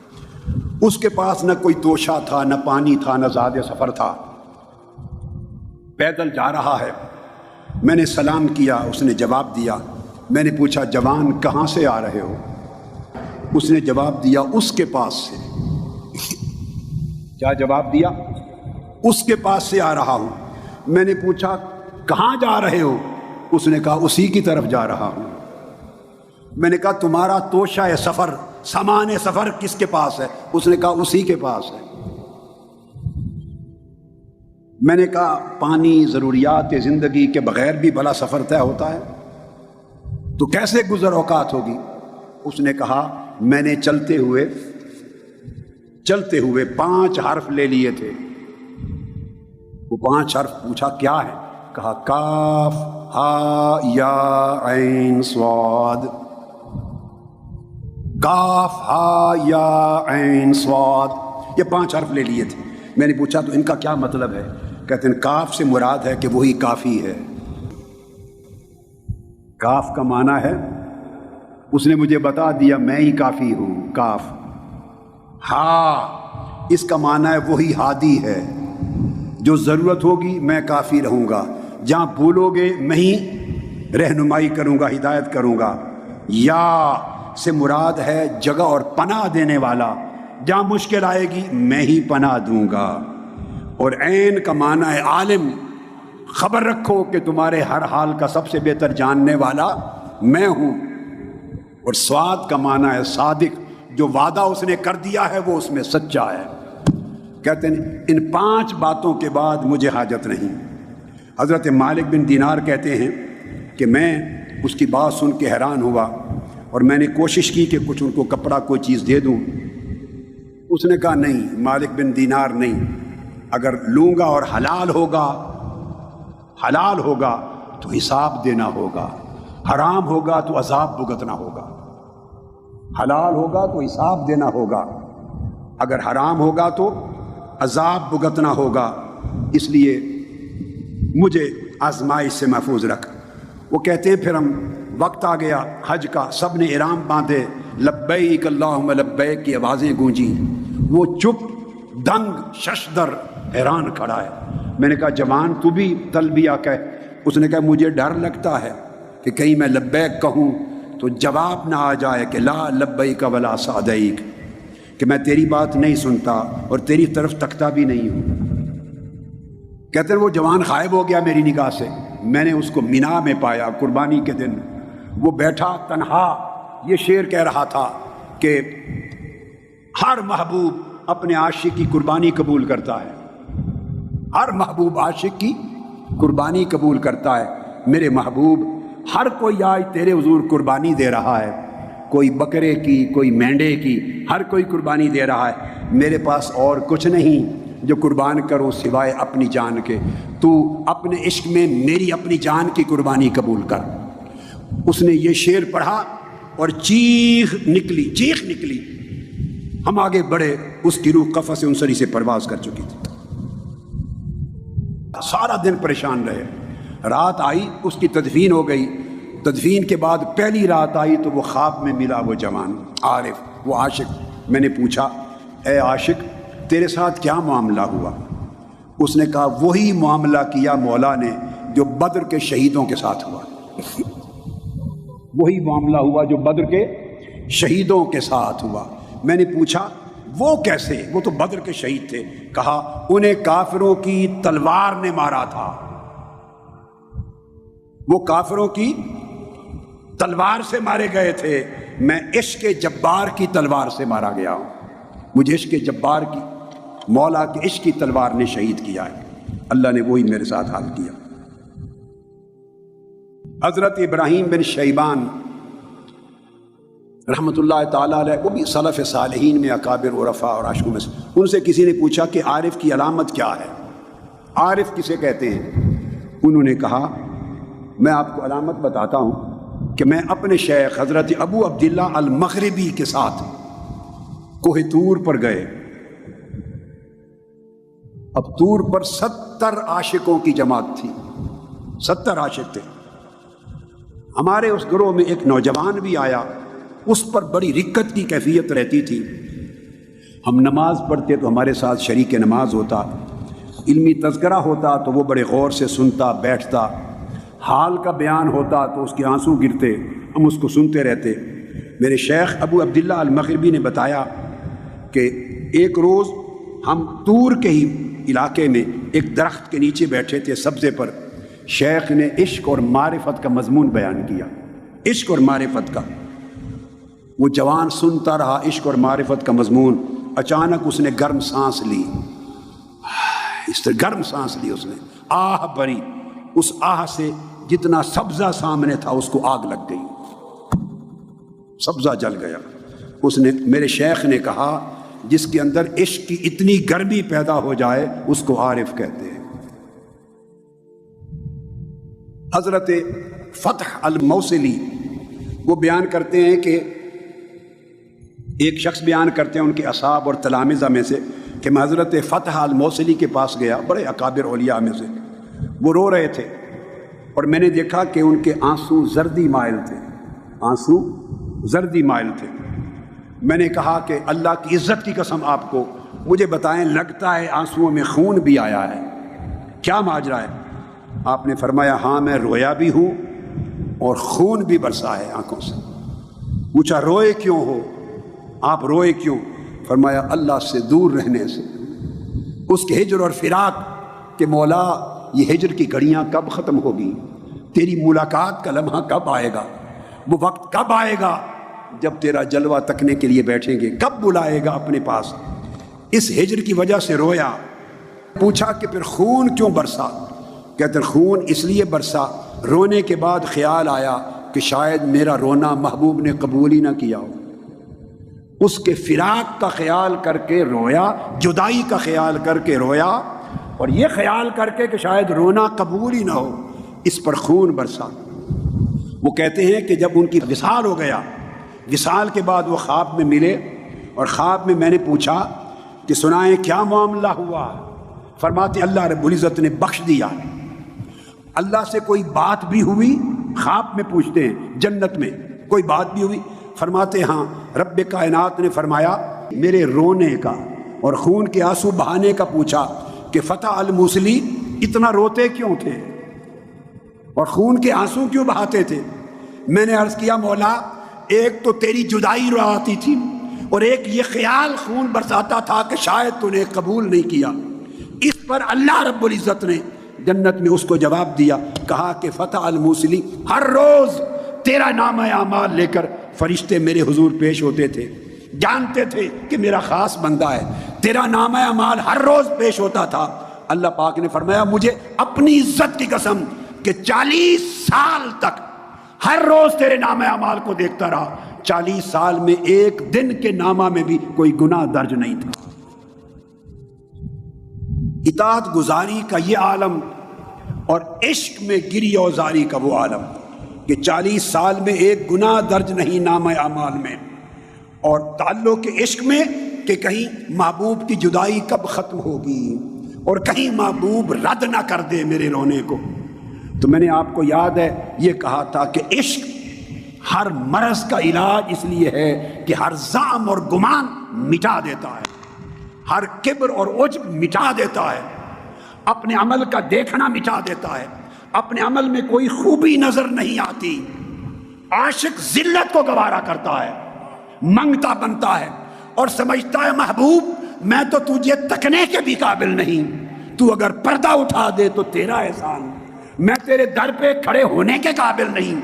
اس کے پاس نہ کوئی توشہ تھا، نہ پانی تھا، نہ زاد سفر تھا، پیدل جا رہا ہے۔ میں نے سلام کیا، اس نے جواب دیا۔ میں نے پوچھا جوان کہاں سے آ رہے ہو؟ اس نے جواب دیا اس کے پاس سے۔ کیا جواب دیا؟ اس کے پاس سے آ رہا ہوں۔ میں نے پوچھا کہاں جا رہے ہو؟ اس نے کہا اسی کی طرف جا رہا ہوں۔ میں نے کہا تمہارا توشہ سفر، سامان سفر کس کے پاس ہے؟ اس نے کہا اسی کے پاس ہے۔ میں نے کہا پانی، ضروریات زندگی کے بغیر بھی بھلا سفر طے ہوتا ہے، تو کیسے گزر اوقات ہوگی؟ اس نے کہا میں نے چلتے ہوئے 5 حرف لے لیے تھے۔ وہ 5 حرف پوچھا کیا ہے؟ کہا کاف ہا یا عین صاد، کاف ہا یا عین صاد، یہ 5 حرف لے لیے تھے۔ میں نے پوچھا تو ان کا کیا مطلب ہے؟ کہتے ہیں کاف سے مراد ہے کہ وہی کافی ہے۔ کاف کا معنی ہے، اس نے مجھے بتا دیا میں ہی کافی ہوں، کاف۔ ہا، اس کا معنی ہے وہی ہادی ہے، جو ضرورت ہوگی میں کافی رہوں گا، جہاں بھولو گے میں ہی رہنمائی کروں گا، ہدایت کروں گا۔ یا سے مراد ہے جگہ اور پناہ دینے والا، جہاں مشکل آئے گی میں ہی پناہ دوں گا۔ اور عین کا معنی ہے عالم، خبر رکھو کہ تمہارے ہر حال کا سب سے بہتر جاننے والا میں ہوں۔ اور صاد کا معنی ہے صادق، جو وعدہ اس نے کر دیا ہے وہ اس میں سچا ہے۔ کہتے ہیں ان 5 باتوں کے بعد مجھے حاجت نہیں۔ حضرت مالک بن دینار کہتے ہیں کہ میں اس کی بات سن کے حیران ہوا، اور میں نے کوشش کی کہ کچھ ان کو کپڑا کوئی چیز دے دوں۔ اس نے کہا نہیں مالک بن دینار نہیں، اگر لوں گا اور حلال ہوگا تو حساب دینا ہوگا، حرام ہوگا تو عذاب بھگتنا ہوگا۔ حلال ہوگا تو حساب دینا ہوگا، اگر حرام ہوگا تو عذاب بھگتنا ہوگا، اس لیے مجھے آزمائش سے محفوظ رکھ۔ وہ کہتے ہیں پھر ہم وقت آ گیا حج کا، سب نے احرام باندھے، لبیک اللہم لبیک کی آوازیں گونجی، وہ چپ دنگ ششدر حیران کھڑا ہے۔ میں نے کہا جوان تو بھی تلبیہ کہہ۔ اس نے کہا مجھے ڈر لگتا ہے کہ کہیں میں لبیک کہوں تو جواب نہ آ جائے کہ لا لبیک ولا سعدیک، کہ میں تیری بات نہیں سنتا اور تیری طرف تکتا بھی نہیں ہوں۔ کہتے ہیں وہ جوان غائب ہو گیا میری نگاہ سے۔ میں نے اس کو مینا میں پایا قربانی کے دن، وہ بیٹھا تنہا، یہ شعر کہہ رہا تھا کہ ہر محبوب اپنے عاشق کی قربانی قبول کرتا ہے، ہر محبوب عاشق کی قربانی قبول کرتا ہے۔ میرے محبوب ہر کوئی آج تیرے حضور قربانی دے رہا ہے، کوئی بکرے کی، کوئی مینڈے کی، ہر کوئی قربانی دے رہا ہے۔ میرے پاس اور کچھ نہیں، جو قربان کروں سوائے اپنی جان کے، تو اپنے عشق میں میری اپنی جان کی قربانی قبول کر۔ اس نے یہ شعر پڑھا اور چیخ نکلی۔ ہم آگے بڑھے، اس کی روح قفس انصری سے پرواز کر چکی تھی۔ سارا دن پریشان رہے، رات آئی، اس کی تدفین ہو گئی۔ تدفین کے بعد پہلی رات آئی تو وہ خواب میں ملا، وہ جوان عارف، وہ عاشق۔ میں نے پوچھا، اے عاشق تیرے ساتھ کیا معاملہ ہوا؟ اس نے کہا وہی معاملہ کیا مولا نے جو بدر کے شہیدوں کے ساتھ ہوا۔ وہی معاملہ ہوا جو بدر کے شہیدوں کے ساتھ ہوا۔ میں نے پوچھا وہ کیسے؟ وہ تو بدر کے شہید تھے۔ کہا انہیں کافروں کی تلوار نے مارا تھا، وہ کافروں کی تلوار سے مارے گئے تھے، میں عشق جبار کی تلوار سے مارا گیا ہوں۔ مجھے عشق جبار کی، مولا کے عشق کی تلوار نے شہید کیا ہے۔ اللہ نے وہی میرے ساتھ حال کیا۔ حضرت ابراہیم بن شیبان رحمۃ اللہ تعالیٰ علیہ، وہ بھی سلف صالحین میں اکابر عرفاء اور عاشقوں میں سے، ان سے کسی نے پوچھا کہ عارف کی علامت کیا ہے، عارف کسے کہتے ہیں؟ انہوں نے کہا میں آپ کو علامت بتاتا ہوں کہ میں اپنے شیخ حضرت ابو عبداللہ المغربی کے ساتھ کوہ طور پر گئے۔ اب طور پر 70 عاشقوں کی جماعت تھی، 70 عاشق تھے۔ ہمارے اس گروہ میں ایک نوجوان بھی آیا، اس پر بڑی رکت کی کیفیت رہتی تھی۔ ہم نماز پڑھتے تو ہمارے ساتھ شریک نماز ہوتا، علمی تذکرہ ہوتا تو وہ بڑے غور سے سنتا بیٹھتا، حال کا بیان ہوتا تو اس کے آنسو گرتے، ہم اس کو سنتے رہتے۔ میرے شیخ ابو عبداللہ المغربی نے بتایا کہ ایک روز ہم طور کے ہی علاقے میں ایک درخت کے نیچے بیٹھے تھے، سبزے پر۔ شیخ نے عشق اور معرفت کا مضمون بیان کیا، عشق اور معرفت کا۔ وہ جوان سنتا رہا عشق اور معرفت کا مضمون۔ اچانک اس نے گرم سانس لی، اس طرح گرم سانس لی اس نے، آہ بھری۔ اس آہ سے جتنا سبزہ سامنے تھا اس کو آگ لگ گئی، سبزہ جل گیا۔ اس نے، میرے شیخ نے کہا جس کے اندر عشق کی اتنی گرمی پیدا ہو جائے اس کو عارف کہتے ہیں۔ حضرت فتح الموصلی وہ بیان کرتے ہیں کہ ایک شخص بیان کرتے ہیں ان کے اصحاب اور تلامذہ میں سے کہ میں حضرت فتح الموصلی کے پاس گیا، بڑے اکابر اولیاء میں سے۔ وہ رو رہے تھے اور میں نے دیکھا کہ ان کے آنسو زردی مائل تھے، آنسو زردی مائل تھے۔ میں نے کہا کہ اللہ کی عزت کی قسم آپ کو مجھے بتائیں، لگتا ہے آنسوؤں میں خون بھی آیا ہے، کیا ماجرا ہے؟ آپ نے فرمایا ہاں میں رویا بھی ہوں اور خون بھی برسا ہے آنکھوں سے۔ پوچھا روئے کیوں ہو؟ آپ روئے کیوں؟ فرمایا اللہ سے دور رہنے سے، اس کے ہجر اور فراق کہ مولا یہ ہجر کی گھڑیاں کب ختم ہوگی، تیری ملاقات کا لمحہ کب آئے گا، وہ وقت کب آئے گا جب تیرا جلوہ تکنے کے لیے بیٹھیں گے، کب بلائے گا اپنے پاس۔ اس ہجر کی وجہ سے رویا۔ پوچھا کہ پھر خون کیوں برسا؟ کہتے خون اس لیے برسا، رونے کے بعد خیال آیا کہ شاید میرا رونا محبوب نے قبول ہی نہ کیا ہو۔ اس کے فراق کا خیال کر کے رویا، جدائی کا خیال کر کے رویا، اور یہ خیال کر کے کہ شاید رونا قبول ہی نہ ہو، اس پر خون برسا۔ وہ کہتے ہیں کہ جب ان کی وصال ہو گیا، وصال کے بعد وہ خواب میں ملے، اور خواب میں میں نے پوچھا کہ سنائیں کیا معاملہ ہوا؟ فرماتے اللہ رب العزت نے بخش دیا۔ اللہ سے کوئی بات بھی ہوئی؟ خواب میں پوچھتے ہیں جنت میں کوئی بات بھی ہوئی؟ فرماتے ہاں، رب کائنات نے فرمایا میرے رونے کا اور خون کے آنسو بہانے کا پوچھا کہ فتح الموصلی اتنا روتے کیوں تھے اور خون کے آنسو کیوں بہاتے تھے؟ میں نے عرض کیا مولا ایک تو تیری جدائی رواتی تھی اور ایک یہ خیال خون برساتا تھا کہ شاید تو نے قبول نہیں کیا۔ اس پر اللہ رب العزت نے جنت میں اس کو جواب دیا، کہا کہ فتح الموصلی ہر روز تیرا نام اعمال لے کر فرشتے میرے حضور پیش ہوتے تھے، جانتے تھے کہ میرا خاص بندہ ہے، تیرا نام اعمال ہر روز پیش ہوتا تھا۔ اللہ پاک نے فرمایا مجھے اپنی عزت کی قسم کہ 40 سال تک ہر روز تیرے نام اعمال کو دیکھتا رہا، 40 سال میں ایک دن کے نامہ میں بھی کوئی گناہ درج نہیں تھا۔ اطاعت گزاری کا یہ عالم اور عشق میں گری اوزاری کا وہ عالم کہ 40 سال میں ایک گناہ درج نہیں نامہ اعمال میں، اور تعلق کے عشق میں کہ کہیں محبوب کی جدائی کب ختم ہوگی اور کہیں محبوب رد نہ کر دے میرے رونے کو۔ تو میں نے آپ کو یاد ہے یہ کہا تھا کہ عشق ہر مرض کا علاج اس لیے ہے کہ ہر زعم اور گمان مٹا دیتا ہے، ہر کبر اور عجب مٹا دیتا ہے، اپنے عمل کا دیکھنا مٹا دیتا ہے، اپنے عمل میں کوئی خوبی نظر نہیں آتی، عاشق ذلت کو گوارا کرتا ہے، منگتا بنتا ہے اور سمجھتا ہے محبوب میں تو تجھے تکنے کے بھی قابل نہیں، تو اگر پردہ اٹھا دے تو تیرا احسان، میں تیرے در پہ کھڑے ہونے کے قابل نہیں،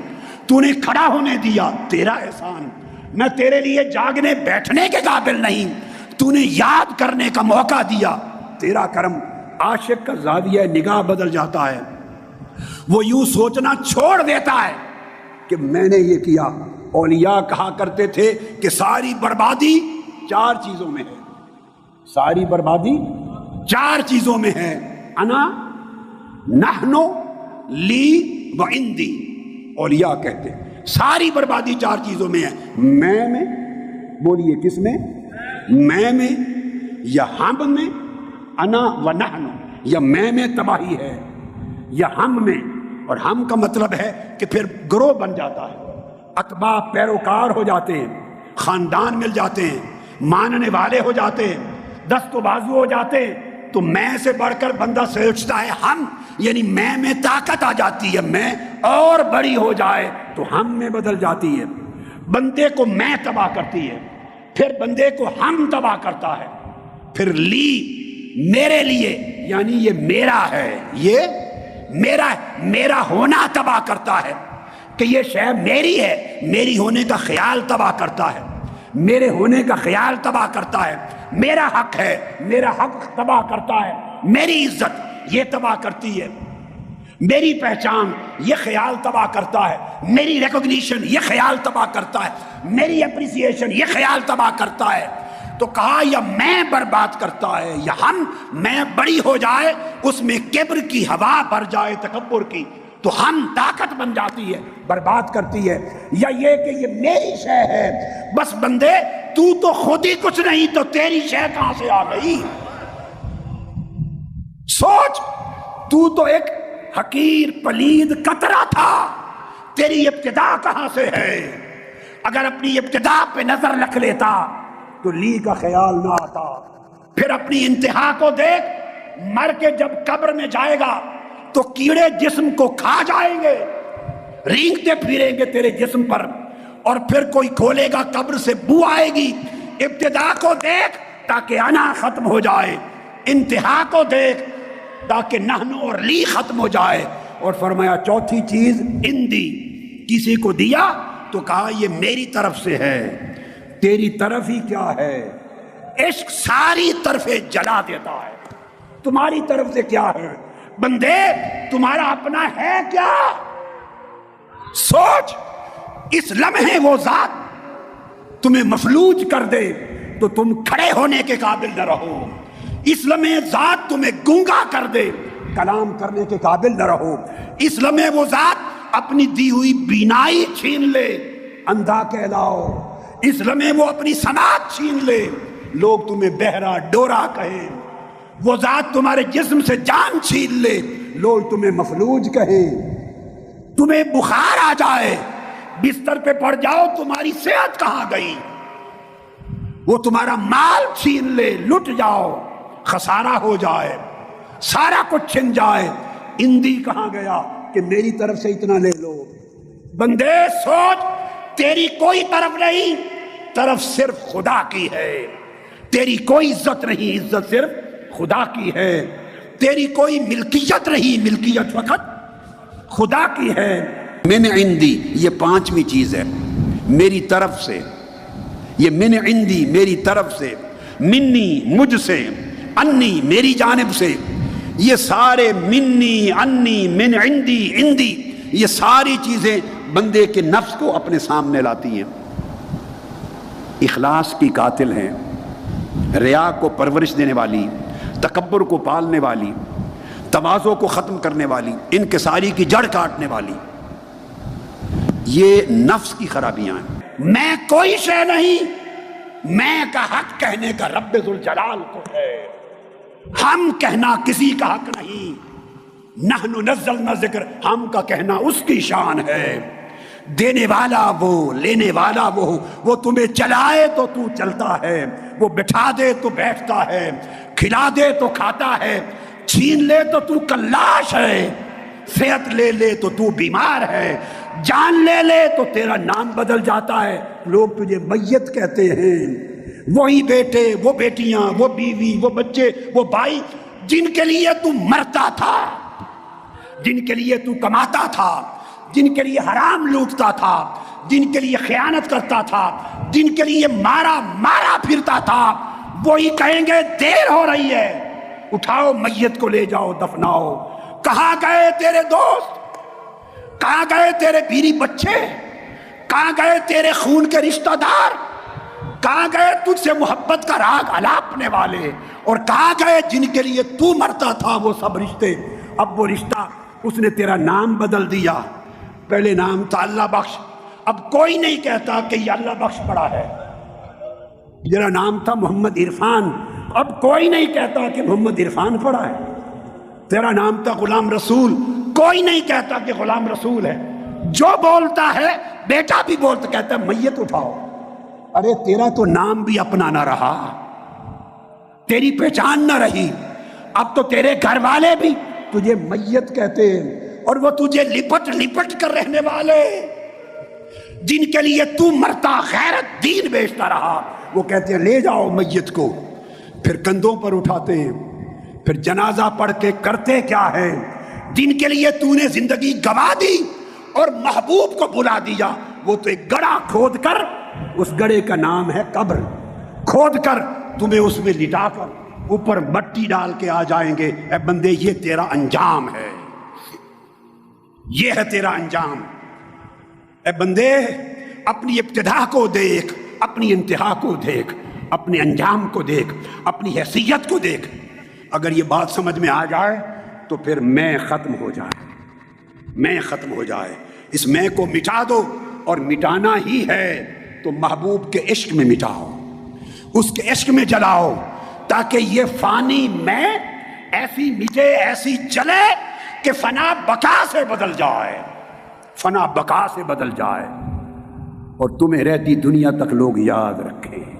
تو نے کھڑا ہونے دیا تیرا احسان، میں تیرے لیے جاگنے بیٹھنے کے قابل نہیں، تو نے یاد کرنے کا موقع دیا تیرا کرم۔ عاشق کا زاویہ نگاہ بدل جاتا ہے، وہ یوں سوچنا چھوڑ دیتا ہے کہ میں نے یہ کیا۔ اولیاء کہا کرتے تھے کہ ساری بربادی 4 چیزوں میں ہے، ساری بربادی 4 چیزوں میں ہے، انا، نحنو، لی و عندی۔ اولیاء کہتے ہیں ساری بربادی 4 چیزوں میں ہے، میں بولیے کس میں؟ میں یا ہم میں، انا و نحنو، یا میں تباہی ہے یا ہم میں، اور ہم کا مطلب ہے کہ پھر گروہ بن جاتا ہے، اتباع پیروکار ہو جاتے ہیں، خاندان مل جاتے ہیں، ماننے والے ہو جاتے ہیں، دست و بازو ہو جاتے ہیں، تو میں سے بڑھ کر بندہ سوچتا ہے ہم، یعنی میں طاقت آ جاتی ہے، میں اور بڑی ہو جائے تو ہم میں بدل جاتی ہے، بندے کو میں تباہ کرتی ہے، پھر بندے کو ہم تباہ کرتا ہے، پھر لی میرے لیے، یعنی یہ میرا ہے، یہ میرا ہونا تباہ کرتا ہے کہ یہ شے میری ہے، میری ہونے کا خیال تباہ کرتا ہے، میرے ہونے کا خیال تباہ کرتا ہے، میرا حق ہے، میرا حق تباہ کرتا ہے، میری عزت یہ تباہ کرتی ہے، میری پہچان یہ خیال تباہ کرتا ہے، میری ریکگنیشن یہ خیال تباہ کرتا ہے، میری اپریسیشن یہ خیال تباہ کرتا ہے۔ تو کہا یا میں برباد کرتا ہے یا ہم، میں بڑی ہو جائے اس میں کبر کی ہوا بھر جائے تکبر کی، تو ہم طاقت بن جاتی ہے، برباد کرتی ہے، یا یہ کہ یہ میری شے ہے، بس بندے تو خود ہی کچھ نہیں تو تیری شے کہاں سے آ گئی؟ سوچ، تو ایک حقیر پلید قطرہ تھا، تیری ابتدا کہاں سے ہے؟ اگر اپنی ابتدا پہ نظر رکھ لیتا تو لی کا خیال نہ آتا، پھر اپنی انتہا کو دیکھ، مر کے جب قبر میں جائے گا تو کیڑے جسم کو کھا جائیں گے، رینگتے پھریں گے تیرے جسم پر، اور پھر کوئی کھولے گا قبر سے بو آئے گی۔ ابتدا کو دیکھ تاکہ انا ختم ہو جائے، انتہا کو دیکھ تاکہ نحن اور لی ختم ہو جائے، اور فرمایا چوتھی چیز اندی، کسی کو دیا تو کہا یہ میری طرف سے ہے، تیری طرف ہی کیا ہے؟ عشق ساری طرفیں جلا دیتا ہے، تمہاری طرف سے کیا ہے؟ بندے تمہارا اپنا ہے کیا؟ سوچ، اس لمحے وہ ذات تمہیں مفلوج کر دے تو تم کھڑے ہونے کے قابل نہ رہو، اس لمحے ذات تمہیں گونگا کر دے کلام کرنے کے قابل نہ رہو، اس لمحے وہ ذات اپنی دی ہوئی بینائی چھین لے اندھا کہلاؤ، اس لمحے وہ اپنی سماعت چھین لے لوگ تمہیں بہرا ڈورا کہیں، وہ ذات تمہارے جسم سے جان چھین لے لوگ تمہیں مفلوج کہیں، تمہیں بخار آ جائے بستر پہ پڑ جاؤ تمہاری صحت کہاں گئی، وہ تمہارا مال چھین لے لٹ جاؤ خسارہ ہو جائے، سارا کچھ چھن جائے، اندی کہاں گیا کہ میری طرف سے اتنا لے لو۔ بندے سوچ، تیری کوئی طرف نہیں، طرف صرف خدا کی ہے، تیری کوئی عزت نہیں، عزت صرف خدا کی ہے، تیری کوئی ملکیت نہیں، ملکیت فقط خدا کی ہے۔ من عندی یہ 5ویں چیز ہے، میری طرف سے، یہ من عندی میری طرف سے، منی مجھ سے، انی میری جانب سے، یہ سارے منی انی من عندی عندی یہ ساری چیزیں بندے کے نفس کو اپنے سامنے لاتی ہیں، اخلاص کی قاتل ہیں، ریا کو پرورش دینے والی، تکبر کو پالنے والی، تواضع کو ختم کرنے والی، انکساری کی جڑ کاٹنے والی، یہ نفس کی خرابیاں ہیں۔ میں کوئی شے نہیں، میں کا حق کہنے کا رب ذوالجلال کو ہے، ہم کہنا کسی کا حق نہیں۔ نحن نزلنا ذکر، ہم کا کہنا اس کی شان ہے۔ دینے والا وہ، لینے والا وہ تمہیں چلائے تو تو چلتا ہے، وہ بٹھا دے تو بیٹھتا ہے، کھلا دے تو کھاتا ہے، چھین لے تو تو کلاش ہے، صحت لے لے تو تو بیمار ہے، جان لے لے تو تیرا نام بدل جاتا ہے، لوگ تجھے میت کہتے ہیں۔ وہی بیٹے، وہ بیٹیاں، وہ بیوی، وہ بچے، وہ بھائی جن کے لیے تو مرتا تھا، جن کے لیے تو کماتا تھا، جن کے لیے حرام لوٹتا تھا، جن کے لیے خیانت کرتا تھا، جن کے لیے مارا پھرتا تھا، وہی کہیں گے دیر ہو رہی ہے، اٹھاؤ میت کو لے جاؤ دفناؤ۔ کہاں گئے تیرے دوست؟ کہاں گئے تیرے بیوی بچے؟ کہاں گئے تیرے خون کے رشتہ دار؟ کہاں گئے تجھ سے محبت کا راگ الاپنے والے؟ اور کہاں گئے جن کے لیے تو مرتا تھا وہ سب رشتے؟ اب وہ رشتہ اس نے تیرا نام بدل دیا، پہلے نام تھا اللہ بخش، اب کوئی نہیں کہتا کہ یہ اللہ بخش پڑا ہے۔ تیرا نام تھا محمد عرفان، اب کوئی نہیں کہتا کہ محمد عرفان پڑا ہے۔ تیرا نام تھا غلام رسول، کوئی نہیں کہتا کہ غلام رسول ہے۔ جو بولتا ہے بیٹا بھی بولتا، کہتا ہے میت اٹھاؤ۔ ارے تیرا تو نام بھی اپنا نہ رہا، تیری پہچان نہ رہی، اب تو تیرے گھر والے بھی تجھے میت کہتے ہیں، اور وہ تجھے لپٹ کر رہنے والے جن کے لیے تو مرتا غیرت دین بیچتا رہا، وہ کہتے ہیں لے جاؤ میت کو، پھر کندھوں پر اٹھاتے ہیں، پھر جنازہ پڑھ کے کرتے کیا ہے؟ جن کے لیے تو نے زندگی گوا دی اور محبوب کو بلا دیا، وہ تو ایک گڑھا کھود کر، اس گڑھے کا نام ہے قبر، کھود کر تمہیں اس میں لٹا کر اوپر مٹی ڈال کے آ جائیں گے۔ اے بندے یہ تیرا انجام ہے، یہ ہے تیرا انجام۔ اے بندے اپنی ابتدا کو دیکھ، اپنی انتہا کو دیکھ، اپنے انجام کو دیکھ، اپنی حیثیت کو دیکھ۔ اگر یہ بات سمجھ میں آ جائے تو پھر میں ختم ہو جائے، میں ختم ہو جائے۔ اس میں کو مٹا دو، اور مٹانا ہی ہے تو محبوب کے عشق میں مٹاؤ، اس کے عشق میں جلاؤ، تاکہ یہ فانی میں ایسی مٹے، ایسی جلے کہ فنا بقا سے بدل جائے، فنا بقا سے بدل جائے، اور تمہیں رہتی دنیا تک لوگ یاد رکھیں۔